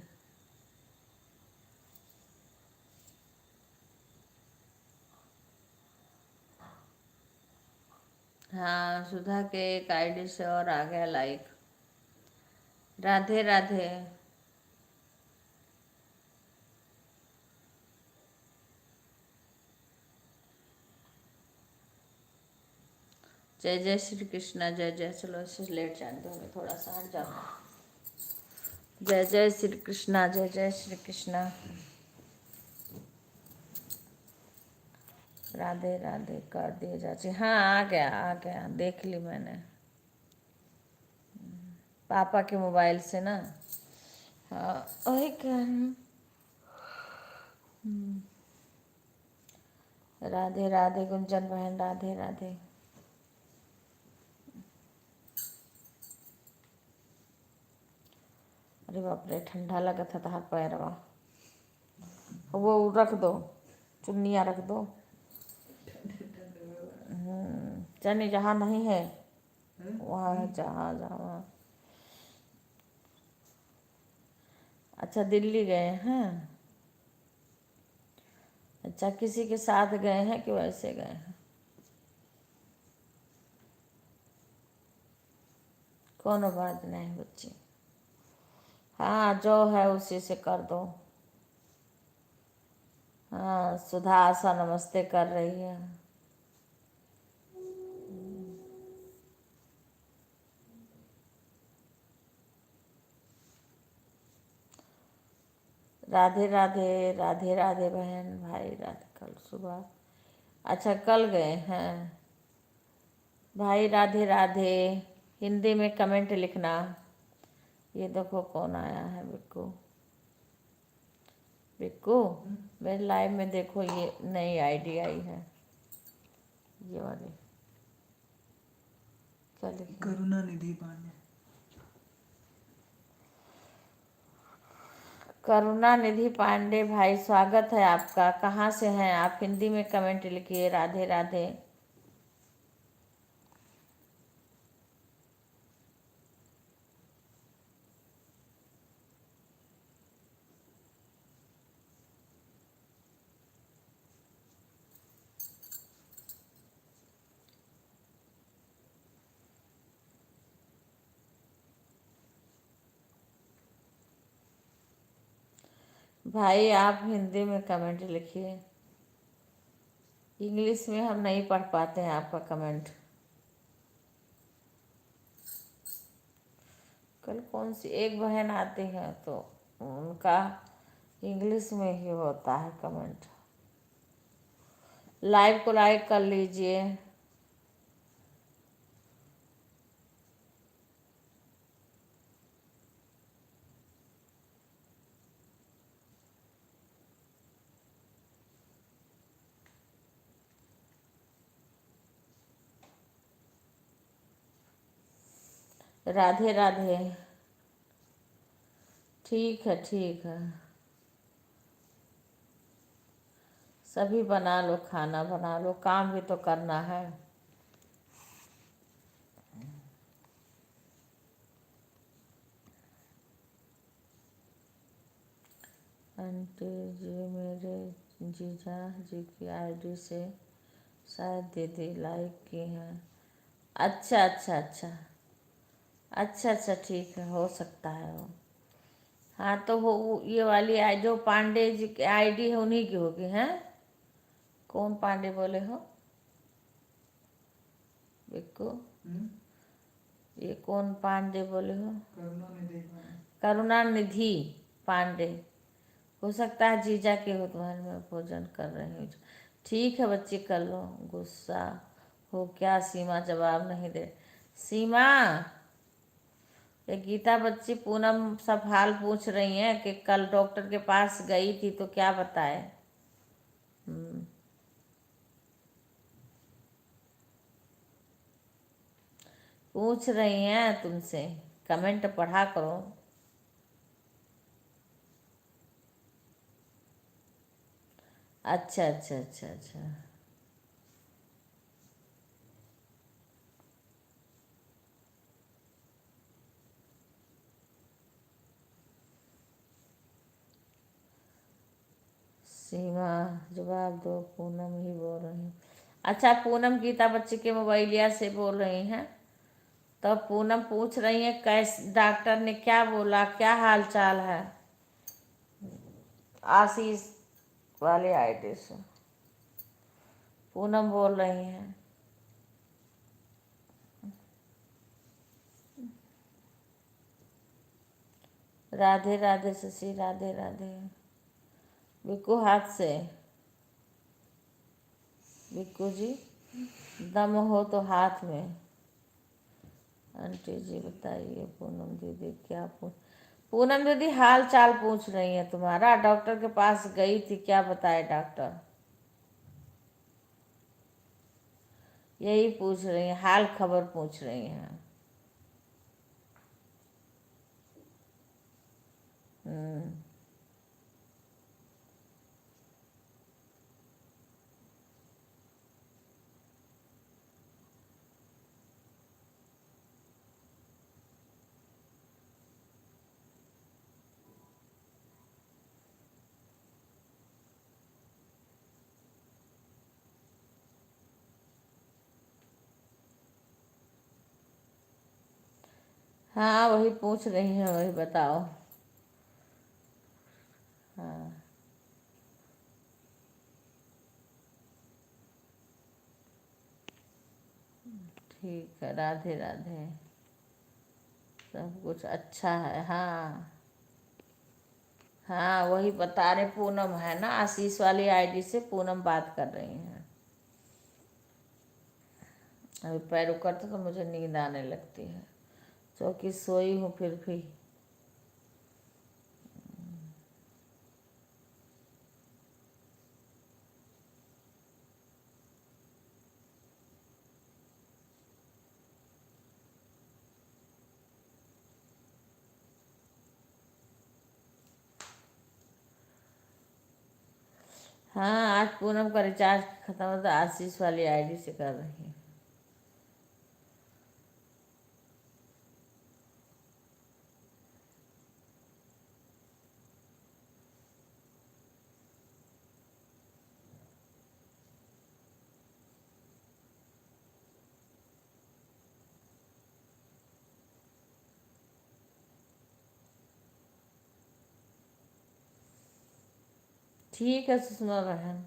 हाँ, सुधा के एक आईडी से और आ गया लाइक। राधे राधे। जय जय श्री कृष्णा, जय जय। चलो इससे लेट जाने दो हमें, थोड़ा सा हट जाओ। जय जय श्री कृष्णा, जय जय श्री कृष्णा। राधे राधे कर दिए चाची। हाँ, आ गया आ गया, देख ली मैंने पापा के मोबाइल से ना। हाँ, वही कह रही हूँ। राधे राधे गुंजन बहन, राधे राधे। अरे बाप रे, ठंडा लगा था हाथ पैरवा। वो रख दो, चुन्नियाँ रख दो। चने जहाँ नहीं है वहाँ है, जहाँ जहाँ। अच्छा, दिल्ली गए हैं? अच्छा, किसी के साथ गए हैं कि वैसे गए हैं? कोनो बात नहीं बच्ची। हाँ, जो है उसी से कर दो। हाँ, सुधा आशा नमस्ते कर रही है। राधे राधे, राधे राधे बहन भाई, राधे। कल सुबह, अच्छा कल गए हैं भाई। राधे राधे। हिंदी में कमेंट लिखना। ये देखो कौन आया है, बिक्कू। बिक्कू, मेरे लाइव में देखो, ये नई आईडी आई है, ये वाली। क्या लिखा? करुणानिधि पांडे। करुणानिधि पांडे भाई, स्वागत है आपका। कहाँ से हैं आप? हिंदी में कमेंट लिखिए। राधे राधे। भाई आप हिंदी में कमेंट लिखिए, इंग्लिश में हम नहीं पढ़ पाते हैं आपका कमेंट। कल कौन सी एक बहन आती है तो उनका इंग्लिश में ही होता है कमेंट। लाइव को लाइक कर लीजिए। राधे राधे। ठीक है ठीक है, सभी बना लो, खाना बना लो, काम भी तो करना है। आंटी जी मेरे जीजा जी की आईडी से शायद दीदी लाइक की हैं। अच्छा अच्छा अच्छा अच्छा अच्छा, ठीक है, हो सकता है वो। हाँ तो वो ये वाली आई जो पांडे जी की आईडी है उन्हीं की होगी। हैं, कौन पांडे बोले हो बिक्कू? ये कौन पांडे बोले हो? करुणानिधि पांडे। हो सकता है जीजा के हो, तुम्हारे में भोजन कर रही हूँ। ठीक है बच्ची, कर लो। गुस्सा हो क्या? सीमा जवाब नहीं दे। सीमा, ये गीता बच्ची पूनम सब हाल पूछ रही हैं कि कल डॉक्टर के पास गई थी तो क्या बताए। पूछ रही हैं तुमसे, कमेंट पढ़ा करो। अच्छा अच्छा अच्छा अच्छा। सीमा जवाब दो, पूनम ही बोल रही हैं। अच्छा, पूनम गीता बच्ची के मोबाइलिया से बोल रही हैं। तो पूनम पूछ रही है कैस डॉक्टर ने क्या बोला, क्या हाल चाल है। आशीष वाले आईडी से पूनम बोल रही हैं। राधे राधे शशि, राधे राधे। बिक्कू हाथ से, बिक्कू जी दम हो तो हाथ में। आंटी जी बताइए पूनम दीदी क्या पूछ, पूनम दीदी हाल चाल पूछ रही है तुम्हारा। डॉक्टर के पास गई थी, क्या बताए डॉक्टर? यही पूछ रही हैं, हाल खबर पूछ रही हैं। हम्म। हाँ वही पूछ रही हैं, वही बताओ। हाँ ठीक है, राधे राधे। सब कुछ अच्छा है। हाँ हाँ वही बता रहे, पूनम है ना, आशीष वाली आईडी से पूनम बात कर रही हैं। अभी पैर उकड़ते तो मुझे नींद आने लगती है, क्योंकि सोई हूँ फिर भी। हाँ आज पूनम का रिचार्ज खत्म हो तो आशीष वाली आईडी से कर रही है। ठीक है सुषमा बहन।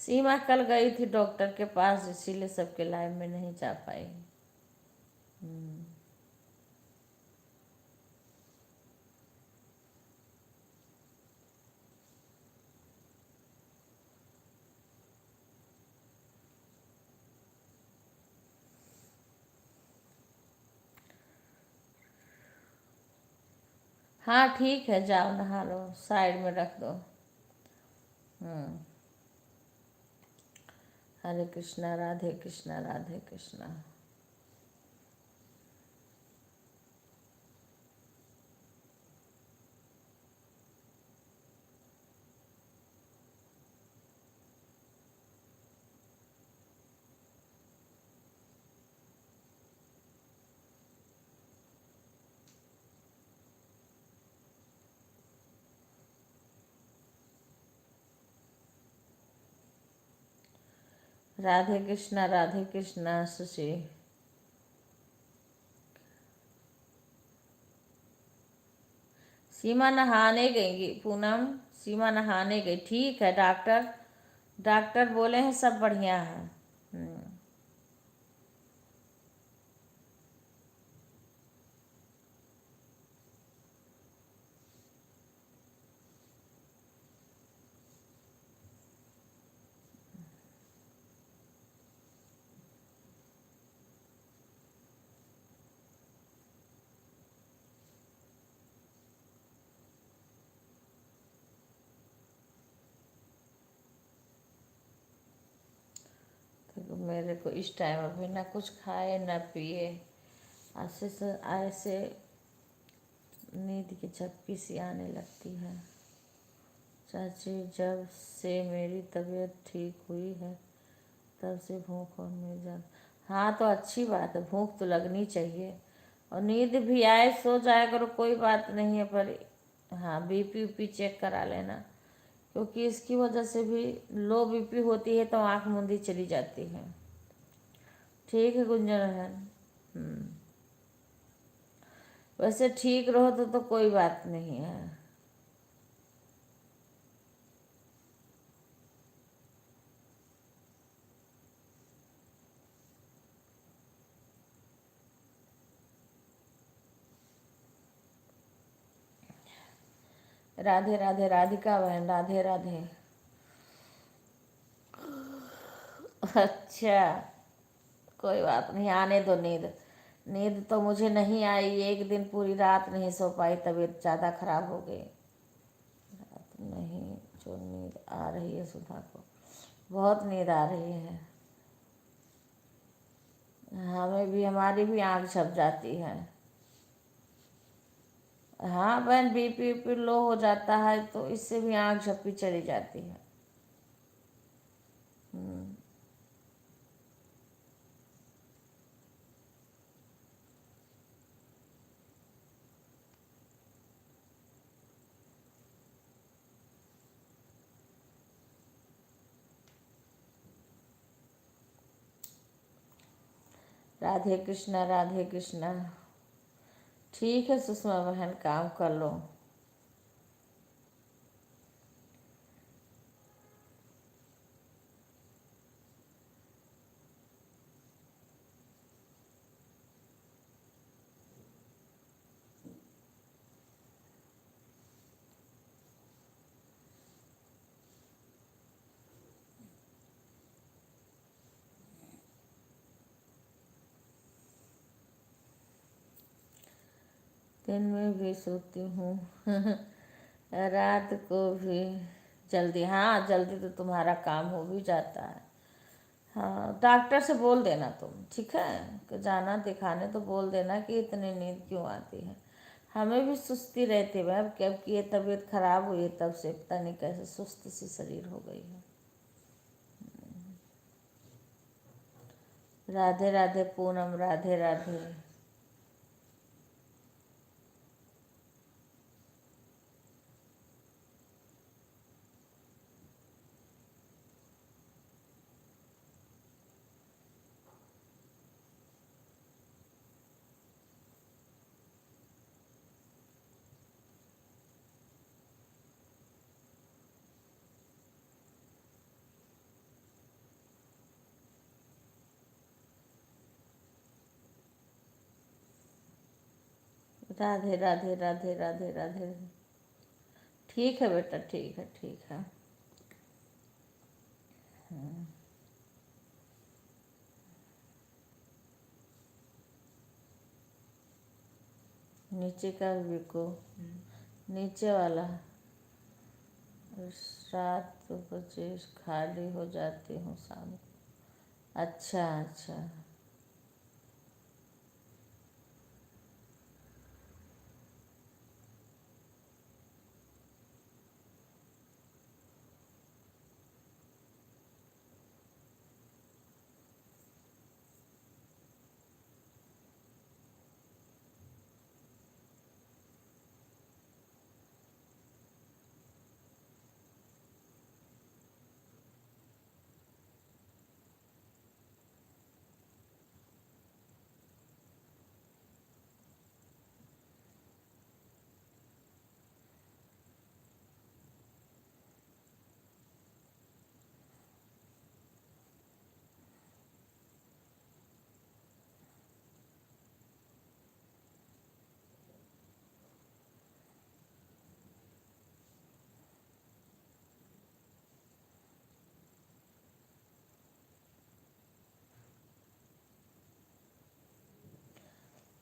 सीमा कल गई थी डॉक्टर के पास, इसीलिए सबके लाइव में नहीं जा पाई। हाँ ठीक है, जाओ नहा लो, साइड में रख दो। हरे कृष्णा राधे कृष्णा राधे कृष्णा। राधे कृष्णा सुशी। सीमा नहाने गई पूनम, सीमा नहाने गई। ठीक है, डॉक्टर डॉक्टर बोले हैं सब बढ़िया है। तो मेरे को इस टाइम अभी ना कुछ खाए ना पिए, ऐसे नींद की झपकी सी आने लगती है। चाची, जब से मेरी तबीयत ठीक हुई है तब से भूख और मिल जाती। हाँ तो अच्छी बात है, भूख तो लगनी चाहिए, और नींद भी आए सो जाया करो, कोई बात नहीं है। पर हाँ, बीपी ऊपी चेक करा लेना, क्योंकि इसकी वजह से भी लो बीपी होती है तो आँख मूंदी चली जाती है। ठीक है गुंजन बहन। वैसे ठीक रहो तो कोई बात नहीं है। राधे राधे राधिका बहन, राधे राधे। अच्छा, कोई बात नहीं, आने दो नींद। नींद तो मुझे नहीं आई, एक दिन पूरी रात नहीं सो पाई, तबीयत ज़्यादा खराब हो गई। रात नहीं, जो नींद आ रही है सुधा को, बहुत नींद आ रही है। हमें भी, हमारी भी आँख झप जाती है। हाँ बहन, बीपी वीपी लो हो जाता है तो इससे भी आँख झपकी चली जाती है। राधे कृष्णा राधे कृष्णा। ठीक है सुषमा बहन, काम कर लो। दिन में भी सोती हूँ रात को भी जल्दी। हाँ जल्दी तो तुम्हारा काम हो भी जाता है। हाँ, डॉक्टर से बोल देना तुम, ठीक है, कि जाना दिखाने, तो बोल देना कि इतनी नींद क्यों आती है। हमें भी सुस्ती रहती है भाई, क्योंकि ये तबीयत खराब हुई है तब से पता नहीं कैसे सुस्त सी शरीर हो गई है। राधे राधे पूनम, राधे राधे। राधे राधे राधे राधे राधे। ठीक है बेटा, ठीक है, ठीक है। नीचे का भी को, नीचे वाला 7:25 खाली हो जाती हूँ शाम को। अच्छा अच्छा।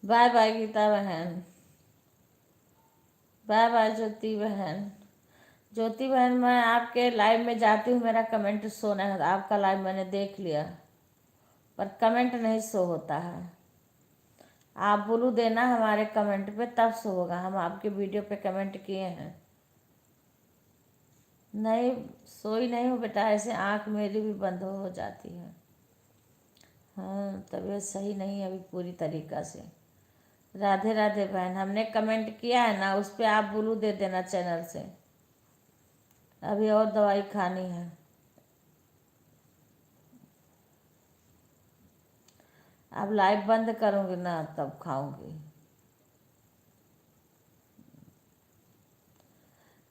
बाय बाय गीता बहन, बाय बाय ज्योति बहन। ज्योति बहन, मैं आपके लाइव में जाती हूँ, मेरा कमेंट शो नहीं होता। आपका लाइव मैंने देख लिया पर कमेंट नहीं शो होता है। आप बोलू देना हमारे कमेंट पे, तब शो होगा। हम आपके वीडियो पे कमेंट किए हैं। नहीं, सोई नहीं हूँ बेटा, ऐसे आँख मेरी भी बंद हो जाती है। हाँ, तबीयत सही नहीं है अभी पूरी तरीक़ा से। राधे राधे बहन, हमने कमेंट किया है ना, उस पर आप ब्लू दे देना चैनल से। अभी और दवाई खानी है। अब लाइव बंद करूँगी ना तब खाऊंगी।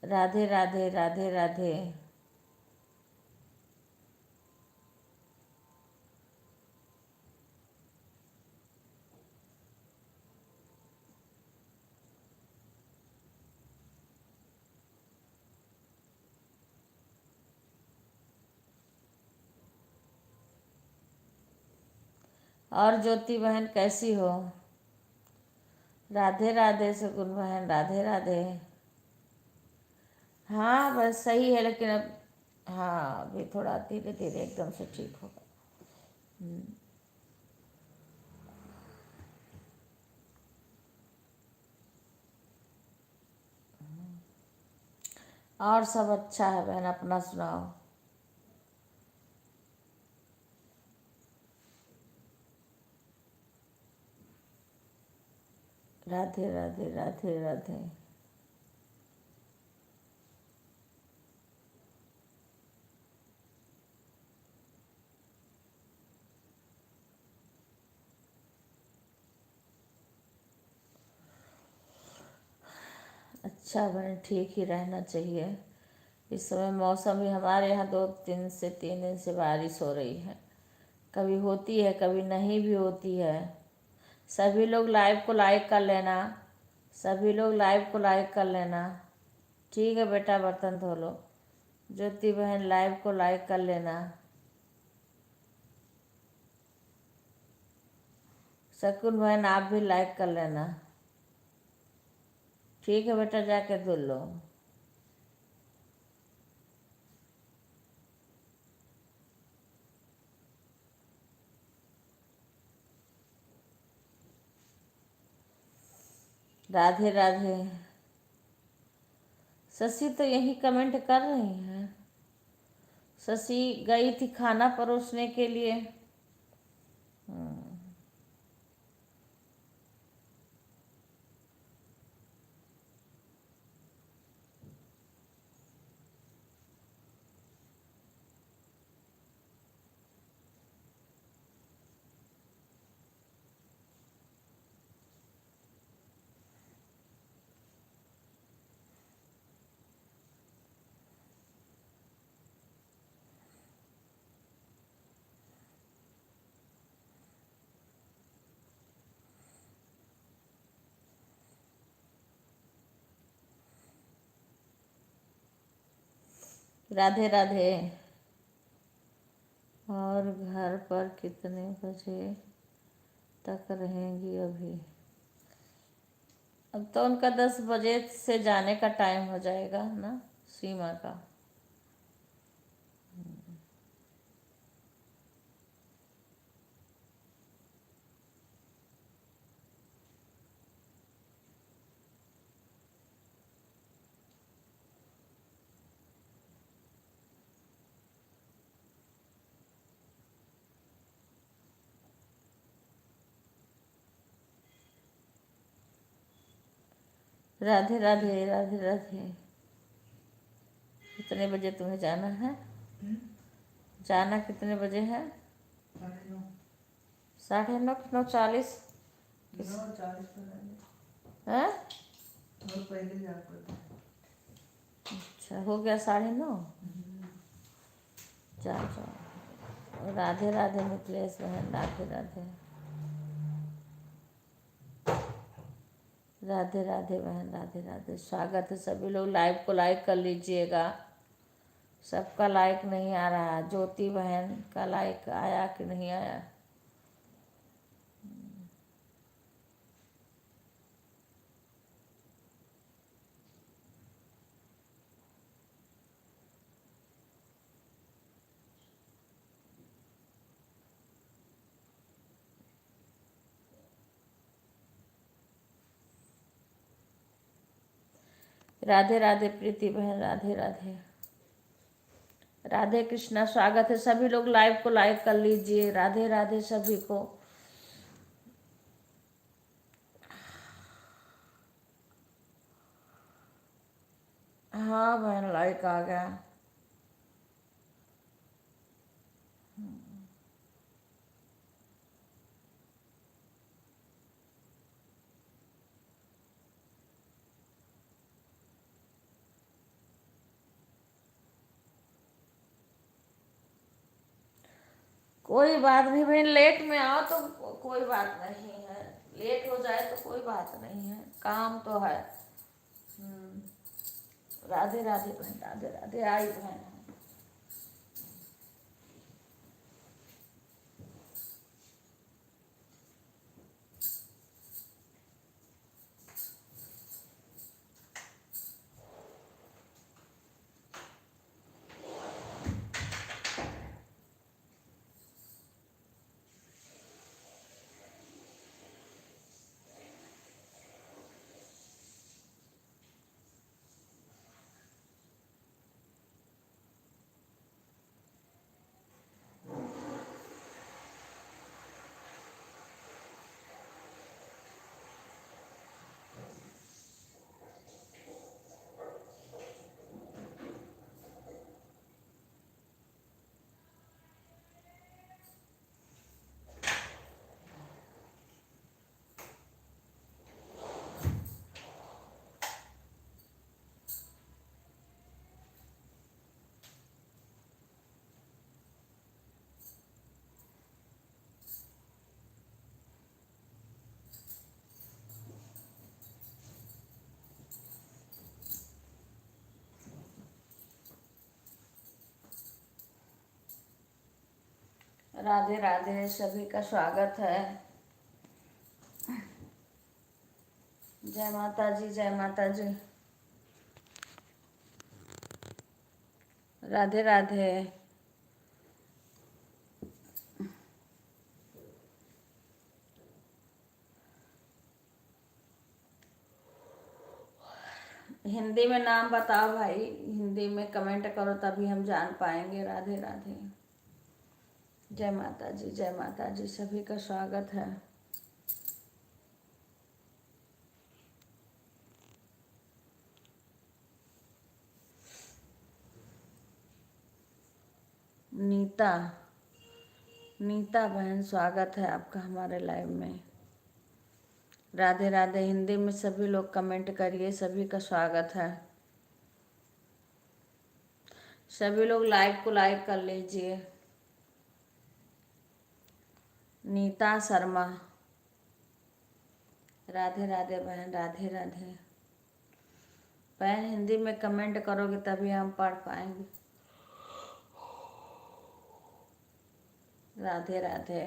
राधे राधे राधे राधे। और ज्योति बहन कैसी हो? राधे राधे सगुन बहन, राधे राधे। हाँ बस सही है, लेकिन अब हाँ अभी थोड़ा धीरे धीरे एकदम से ठीक होगा। और सब अच्छा है बहन, अपना सुनाओ। राधे राधे राधे राधे। अच्छा बहन, ठीक ही रहना चाहिए। इस समय मौसम भी हमारे यहाँ 2 दिन से 3 दिन से बारिश हो रही है। कभी होती है, कभी नहीं भी होती है। सभी लोग लाइव को लाइक कर लेना, सभी लोग लाइव को लाइक कर लेना। ठीक है बेटा, बर्तन धो लो। ज्योति बहन लाइव को लाइक कर लेना। शकुन बहन आप भी लाइक कर लेना। ठीक है बेटा, जाके धुल लो। राधे राधे। शशि तो यही कमेंट कर रही हैं। शशि गई थी खाना परोसने के लिए। राधे राधे। और घर पर कितने बजे तक रहेंगी अभी? अब तो उनका 10 बजे से जाने का टाइम हो जाएगा ना, सीमा का। राधे राधे राधे राधे। कितने बजे तुम्हें जाना है? जाना कितने बजे है? 9:30। 9:30, 9:40? 9:40 पर आ जाए। हैं? और पहले जा पड़ता है। अच्छा, हो गया 9:30। जाओ जाओ। राधे राधे मिथिलेश बहन, राधे राधे। राधे राधे बहन, राधे राधे। स्वागत है, सभी लोग लाइव को लाइक कर लीजिएगा। सबका लाइक नहीं आ रहा। ज्योति बहन का लाइक आया कि नहीं आया? राधे राधे प्रीति बहन, राधे राधे। राधे कृष्णा, स्वागत है, सभी लोग लाइव को लाइक कर लीजिए। राधे राधे सभी को। हाँ बहन, लाइक आ गया। कोई बात नहीं बहन, लेट में आओ तो कोई बात नहीं है। लेट हो जाए तो कोई बात नहीं है, काम तो है। राधे राधे बहन, राधे राधे। आई बहन। राधे राधे सभी का स्वागत है। जय माता जी, जय माता जी। राधे राधे। हिंदी में नाम बताओ भाई, हिंदी में कमेंट करो तभी हम जान पाएंगे। राधे राधे। जय माता जी, जय माता जी, सभी का स्वागत है। नीता, नीता बहन, स्वागत है आपका हमारे लाइव में। राधे राधे। हिंदी में सभी लोग कमेंट करिए, सभी का स्वागत है। सभी लोग लाइव को लाइक कर लीजिए। नीता शर्मा, राधे राधे बहन, राधे राधे। बहन हिंदी में कमेंट करोगे तभी हम पढ़ पाएंगे। राधे राधे।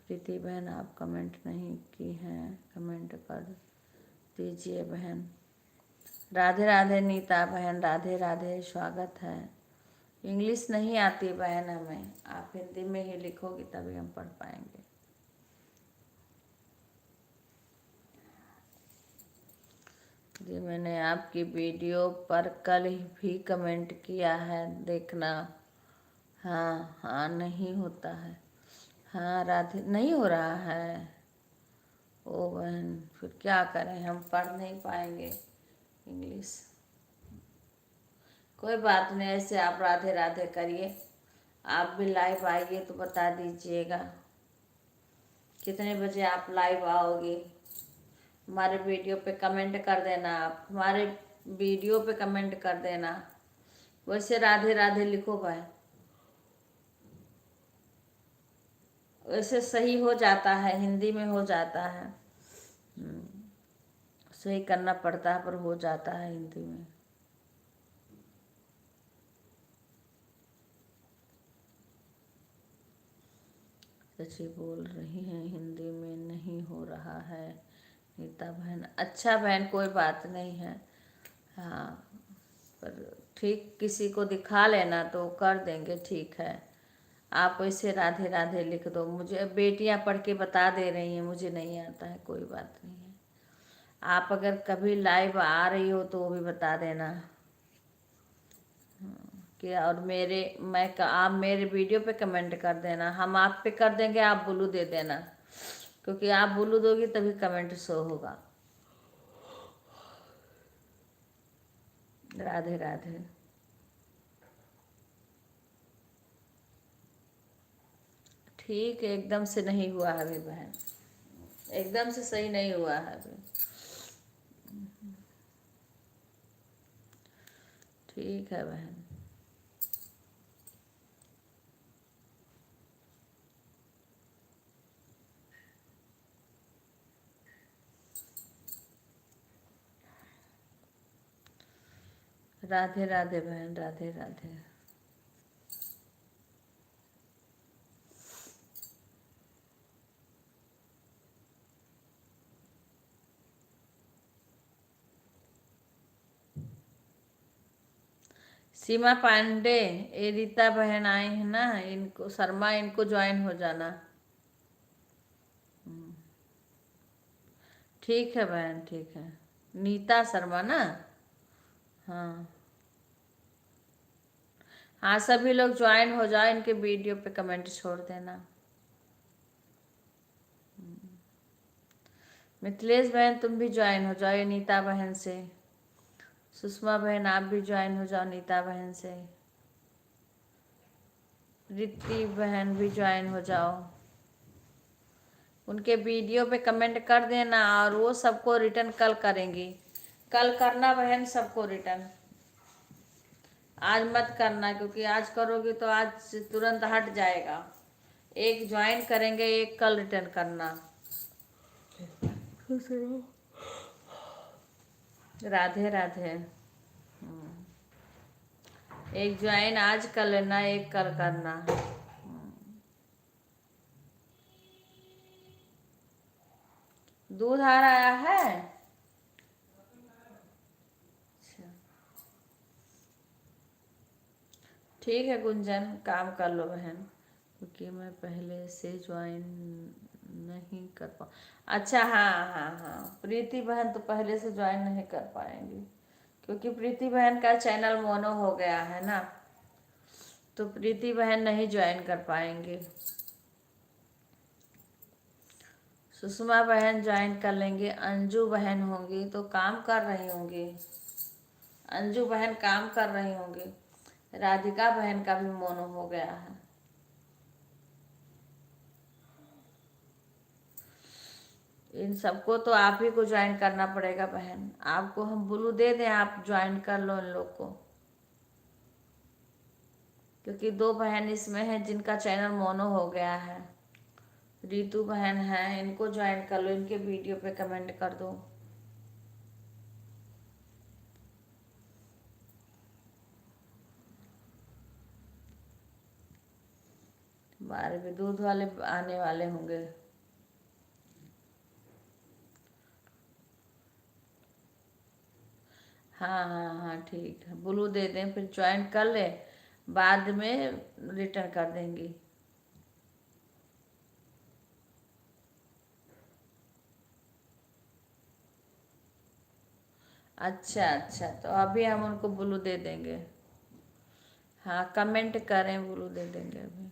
प्रीति बहन आप कमेंट नहीं की हैं, कमेंट कर दीजिए बहन। राधे राधे नीता बहन, राधे राधे, स्वागत है। इंग्लिश नहीं आती बहन हमें, आप हिंदी में ही लिखोगी तभी हम पढ़ पाएंगे। जी मैंने आपकी वीडियो पर कल भी कमेंट किया है, देखना। हाँ हाँ नहीं होता है। हाँ राधे नहीं हो रहा है। ओ बहन फिर क्या करें, हम पढ़ नहीं पाएंगे इंग्लिश। कोई बात नहीं, ऐसे आप राधे राधे करिए। आप भी लाइव आइए तो बता दीजिएगा कितने बजे आप लाइव आओगे। हमारे वीडियो पे कमेंट कर देना, आप हमारे वीडियो पे कमेंट कर देना। वैसे राधे राधे लिखो भाई, वैसे सही हो जाता है, हिंदी में हो जाता है। सही करना पड़ता है पर हो जाता है हिंदी में। सच्ची बोल रही हैं, हिंदी में नहीं हो रहा है नीता बहन। अच्छा बहन कोई बात नहीं है। हाँ पर ठीक किसी को दिखा लेना तो कर देंगे, ठीक है। आप वैसे राधे राधे लिख दो, मुझे बेटियां पढ़ के बता दे रही हैं, मुझे नहीं आता है, कोई बात नहीं है। आप अगर कभी लाइव आ रही हो तो वो भी बता देना कि, और आप मेरे वीडियो पे कमेंट कर देना, हम आप पे कर देंगे, आप ब्लू दे देना, क्योंकि आप ब्लू दोगी तभी कमेंट शो होगा। राधे राधे। ठीक है, एकदम से नहीं हुआ है अभी बहन, एकदम से सही नहीं हुआ है अभी। ठीक है बहन। राधे राधे बहन, राधे राधे। सीमा पांडे, ये रीता बहन आई है ना, इनको शर्मा, इनको ज्वाइन हो जाना। ठीक है बहन, ठीक है। नीता शर्मा ना। हाँ हाँ, सभी लोग ज्वाइन हो जाओ, इनके वीडियो पे कमेंट छोड़ देना। मिथिलेश बहन तुम भी ज्वाइन हो जाओ ये नीता बहन से। सुषमा बहन आप भी ज्वाइन हो जाओ नीता बहन से। रिद्धि बहन भी ज्वाइन हो जाओ, उनके वीडियो पे कमेंट कर देना, और वो सबको रिटर्न कल करेंगी। कल करना बहन सबको रिटर्न, आज मत करना, क्योंकि आज करोगे तो आज तुरंत हट जाएगा। एक ज्वाइन करेंगे, एक कल रिटर्न करना। राधे राधे। एक ज्वाइन आज कर लेना, एक कल करना। दूध आ रहा है। अच्छा ठीक है गुंजन, काम कर लो बहन, क्योंकि मैं पहले से ज्वाइन नहीं कर पा। अच्छा हाँ हाँ हाँ, प्रीति बहन तो पहले से ज्वाइन नहीं कर पाएंगी, क्योंकि प्रीति बहन का चैनल मोनो हो गया है ना, तो प्रीति बहन नहीं ज्वाइन कर पाएंगे। सुषमा बहन ज्वाइन कर लेंगे, अंजू बहन होंगी तो काम कर रही होंगी, अंजू बहन काम कर रही होंगी। राधिका बहन का भी मोनो हो गया है। इन सबको तो आप ही को ज्वाइन करना पड़ेगा बहन, आपको हम ब्लू दे दें, आप ज्वाइन कर लो इन लोग को, क्योंकि दो बहन इसमें हैं जिनका चैनल मोनो हो गया है। रीतू बहन है, इनको ज्वाइन कर लो, इनके वीडियो पे कमेंट कर दो। हमारे भी दूध वाले आने वाले होंगे। हाँ हाँ हाँ ठीक है, ब्लू दे दें, फिर ज्वाइन कर ले, बाद में रिटर्न कर देंगी। अच्छा अच्छा, तो अभी हम उनको ब्लू दे देंगे। हाँ कमेंट करें, ब्लू दे देंगे अभी।